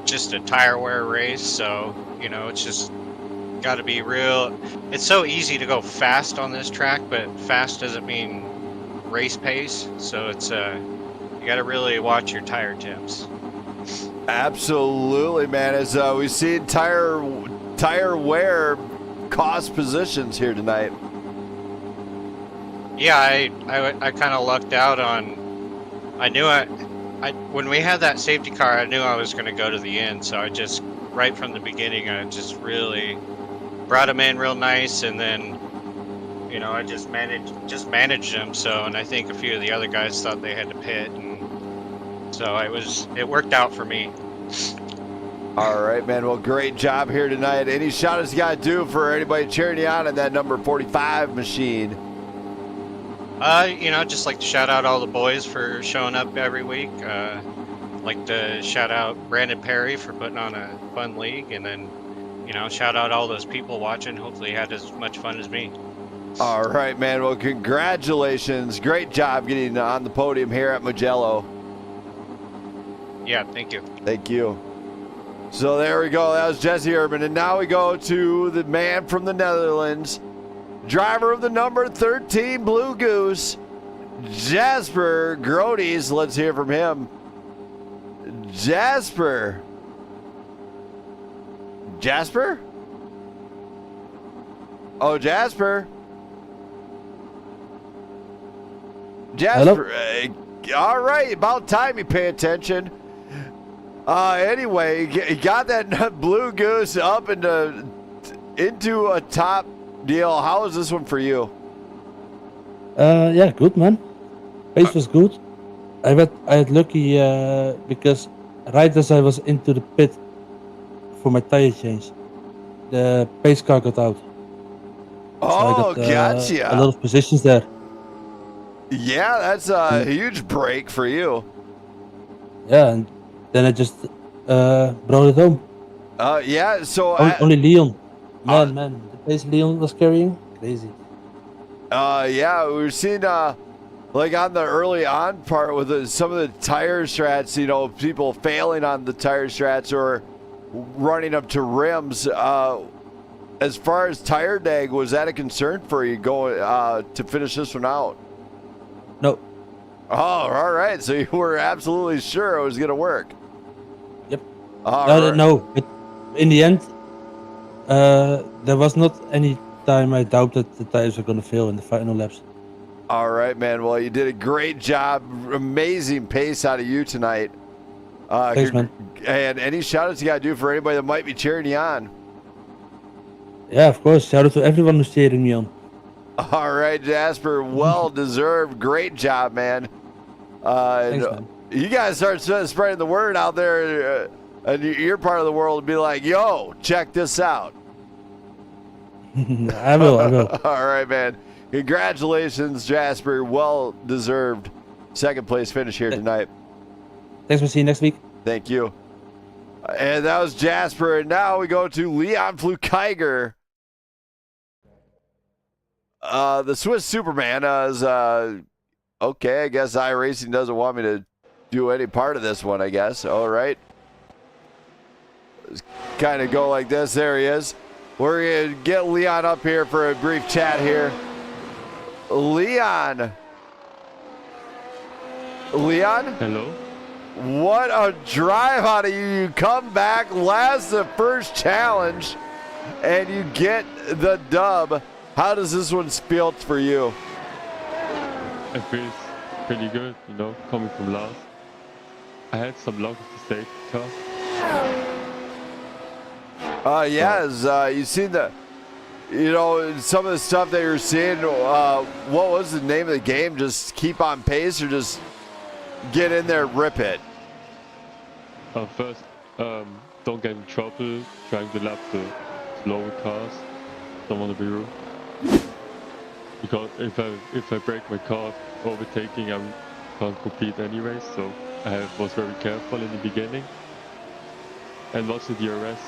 just a tire wear race, so, it's just got to be real. It's so easy to go fast on this track, but fast doesn't mean race pace, so it's you got to really watch your tire temps. Absolutely, man. As we see tire wear cost positions here tonight. Yeah, I kind of lucked out on. I knew when we had that safety car, I knew I was going to go to the end. So I just right from the beginning, I just really brought him in real nice, and then I just managed him. So, and I think a few of the other guys thought they had to pit, and so it worked out for me. All right, man. Well, great job here tonight. Any shout outs you got to do for anybody cheering you on in that number 45 machine? Just like to shout out all the boys for showing up every week. Like to shout out Brandon Perry for putting on a fun league, and then, shout out all those people watching. Hopefully you had as much fun as me. All right, man. Well, congratulations. Great job getting on the podium here at Mugello. Yeah, thank you. Thank you. So there we go. That was Jesse Urban. And now we go to the man from the Netherlands, driver of the number 13 Blue Goose, Jasper Grodes. Let's hear from him. Jasper? Oh, Jasper. Jasper. All right. About time you pay attention. Anyway, you got that Blue Goose up into a top deal. How was this one for you? Yeah, good man. Pace was good. I had lucky because right as I was into the pit for my tire change, the pace car got out. Oh, So I got, gotcha. a lot of positions there. Yeah, that's a huge break for you. Yeah, and then I just brought it home. Yeah, so Only Leon. Man, the pace Leon was carrying, crazy. yeah, we were seeing like on the early on part with some of the tire strats, people failing on the tire strats or running up to rims. As far as tire drag, was that a concern for you going to finish this one out? No. Oh, all right. So you were absolutely sure it was going to work. Yep. Right. No, but in the end, there was not any time I doubted the tires were going to fail in the final laps. All right, man. Well, you did a great job. Amazing pace out of you tonight. Thanks, man. And any shout outs you got to do for anybody that might be cheering you on? Yeah, of course. Shout out to everyone who's cheering me on. All right, Jasper. Well deserved. Great job, man. Thanks, man. You guys start spreading the word out there in your part of the world and be like, yo, check this out. I will. All right, man. Congratulations, Jasper. Well deserved second place finish here tonight. Thanks for seeing you next week. Thank you. And that was Jasper. And now we go to Leon Flukiger. The Swiss Superman is okay. I guess iRacing doesn't want me to do any part of this one, I guess. All right. Kind of go like this. There he is. We're going to get Leon up here for a brief chat here. Leon. Hello. What a drive out of you. You come back, last the first challenge, and you get the dub. How does this one feel for you? It feels pretty good, coming from last. I had some luck with the safety car. Yes, you seen some of the stuff that you're seeing. What was the name of the game? Just keep on pace or just get in there, rip it? First, don't get in trouble trying to lap the slower cars. Don't want to be rude. Because if I break my car overtaking, I can't compete anyway. So I was very careful in the beginning. And once the DRS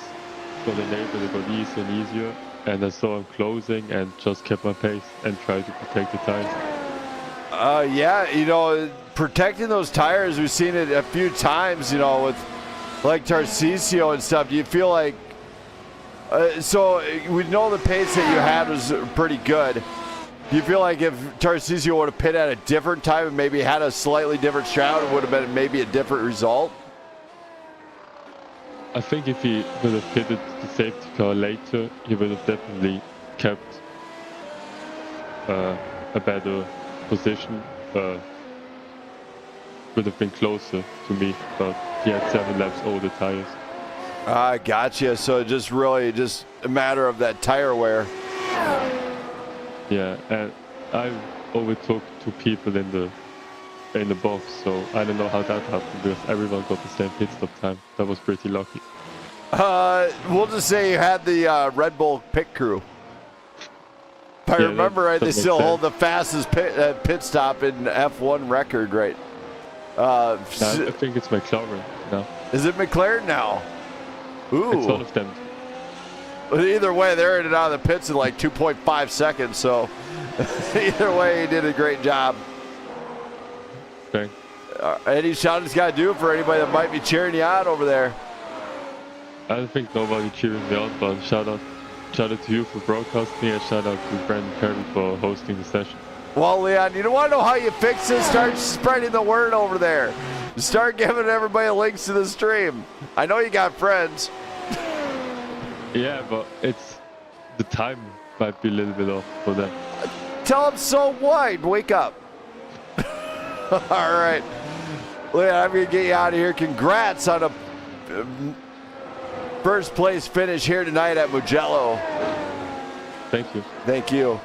got enabled, it got easier and easier. and I saw him closing and just kept my pace and tried to protect the tires. Yeah, you know, protecting those tires, we've seen it a few times, you know, with like Tarcisio and stuff. Do you feel like, so we know the pace that you had was pretty good. Do you feel like if Tarcisio would have pit at a different time and maybe had a slightly different strat, it would have been maybe a different result? I think if he would have pitted the safety car later, he would have definitely kept a better position. Would have been closer to me, but he had 7 laps older tires. I gotcha. So just really just a matter of that tire wear. Yeah, and I overtook 2 people in the box, so I don't know how that happened because everyone got the same pit stop time. That was pretty lucky. We'll just say you had the Red Bull pit crew. If I remember right, they still hold the fastest pit stop in F1 record, right? I think it's McLaren now. Is it McLaren now? Ooh. It's one of them. But either way, they're in and out of the pits in like 2.5 seconds, so either way, he did a great job. Okay. Any shout he's got to do for anybody that might be cheering you on over there? I don't think nobody cheering me on, but shout out to you for broadcasting and shout out to Brandon Perry for hosting the session. Well, Leon, you want to know how you fix this? Start spreading the word over there. Start giving everybody links to the stream. I know you got friends. Yeah, but it's the time might be a little bit off for them. Tell them so what? Wake up. All right. Leon, I'm going to get you out of here. Congrats on a first place finish here tonight at Mugello. Thank you. Thank you.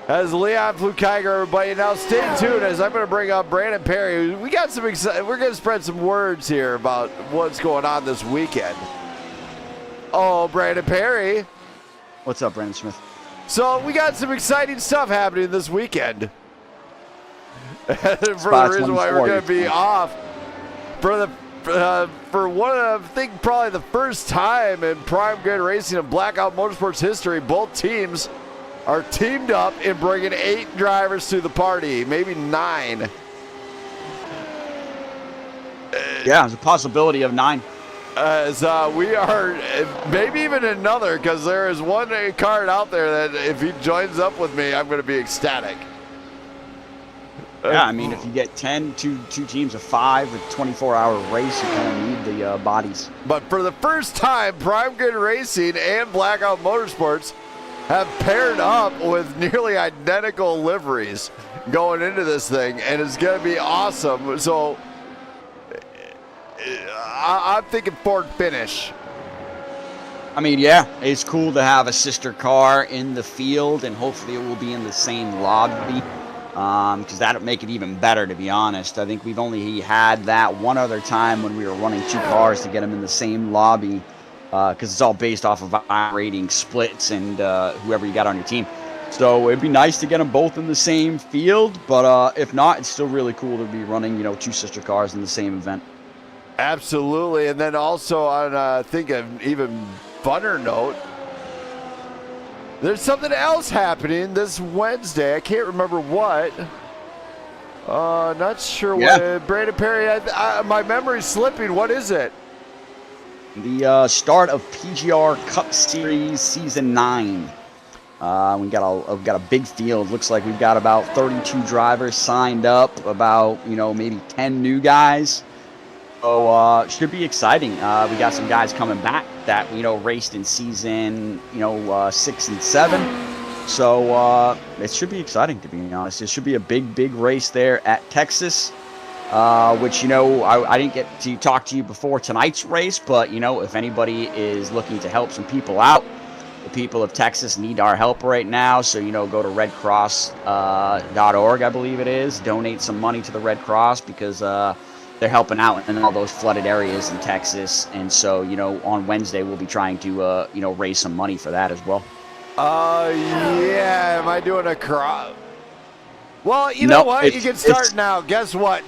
As Leon Flukiger, everybody. Now stay tuned as I'm going to bring up Brandon Perry. We got some we're going to spread some words here about what's going on this weekend. Oh, Brandon Perry. What's up, Brandon Smith? So we got some exciting stuff happening this weekend. For the reason why we're going to be off for one of, I think probably the first time in Prime Grid Racing and Blackout Motorsports history, both teams are teamed up in bringing 8 drivers to the party, maybe 9. Yeah, there's a possibility of 9. As we are, maybe even another, because there is one card out there that if he joins up with me, I'm going to be ecstatic. Yeah, I mean, if you get 2 teams of 5 with 24-hour race, you kind of need the bodies. But for the first time, Prime Grid Racing and Blackout Motorsports have paired up with nearly identical liveries going into this thing, and it's going to be awesome. So I'm thinking Ford finish. I mean, yeah, it's cool to have a sister car in the field, and hopefully it will be in the same lobby, because that'll make it even better, to be honest. I think we've only had that one other time when we were running 2 cars to get them in the same lobby, because it's all based off of rating splits and whoever you got on your team. So it'd be nice to get them both in the same field, but if not, it's still really cool to be running, 2 sister cars in the same event. Absolutely. And then also on, I think, an even funner note, there's something else happening this Wednesday. I can't remember what. Not sure what. Brandon Perry, my memory's slipping. What is it? The start of PGR Cup Series Season 9. We've got a big field. Looks like we've got about 32 drivers signed up, about, maybe 10 new guys. So should be exciting. We got some guys coming back that raced in season 6 and 7. So it should be exciting, to be honest. It should be a big race there at Texas. Which I didn't get to talk to you before tonight's race, but if anybody is looking to help some people out, the people of Texas need our help right now. So go to redcross.org, I believe it is. Donate some money to the Red Cross because they're helping out in all those flooded areas in Texas. And so, on Wednesday, we'll be trying to, raise some money for that as well. Yeah. Am I doing a crop? Well, you know what? You can start now. Guess what?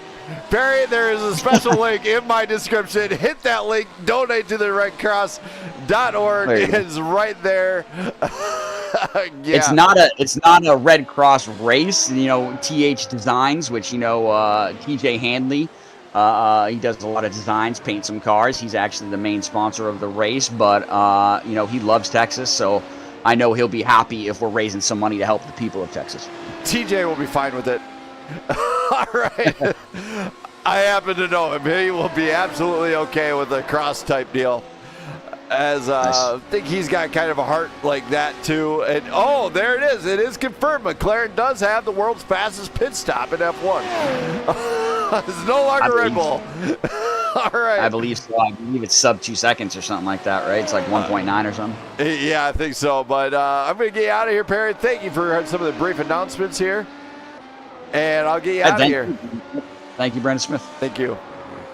Perry, there is a special link in my description. Hit that link. Donate to the redcross.org. It's right there. It's not a Red Cross race. You know, TH Designs, which, you know, TJ Handley, he does a lot of designs, paint some cars. He's actually the main sponsor of the race, but you know, he loves Texas, so I know he'll be happy if we're raising some money to help the people of Texas. TJ will be fine with it. All right. I happen to know him. He will be absolutely okay with a cross type deal. As I think he's got kind of a heart like that too. And oh, there it is. It is confirmed. McLaren does have the world's fastest pit stop in F1. It's no longer Red Bull. All right. I believe so. I believe it's sub 2 seconds or something like that, right? It's like 1.9 or something. Yeah, I think so. But I'm going to get you out of here, Perry. Thank you for some of the brief announcements here. And I'll get you out of here. Thank you, Brandon Smith. Thank you.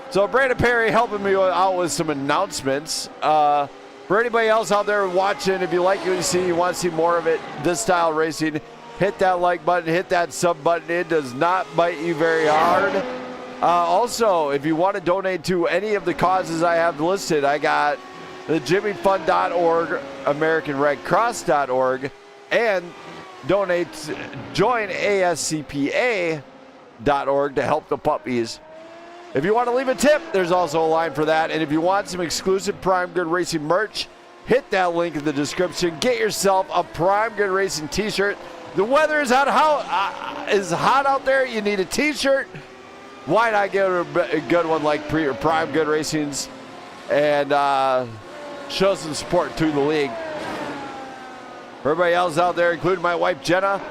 So Brandon Perry helping me out with some announcements. For anybody else out there watching, if you like what you see, you want to see more of it, this style racing, hit that like button, hit that sub button. It does not bite you very hard. Also, if you want to donate to any of the causes I have listed, I got the JimmyFund.org, AmericanRedCross.org, and join ASCPA.org to help the puppies. If you want to leave a tip, there's also a line for that. And if you want some exclusive Prime Good Racing merch, hit that link in the description. Get yourself a Prime Good Racing t-shirt. The weather is hot out there. You need a t-shirt. Why not get a good one like Prime Good Racing's and show some support to the league. For everybody else out there, including my wife, Jenna,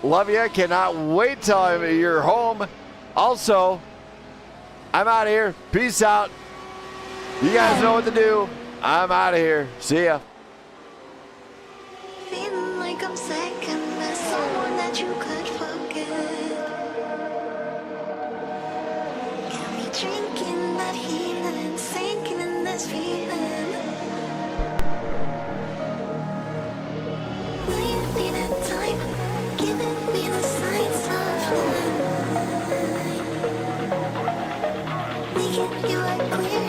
love you. Cannot wait till you're home. Also, I'm out of here. Peace out. You guys know what to do. I'm out of here. See ya. Feeling like I'm second best, someone that you could forget. Got me drinking that healing, sinking in this feeling. Leave me the time, giving me the signs of life. Making you a clear.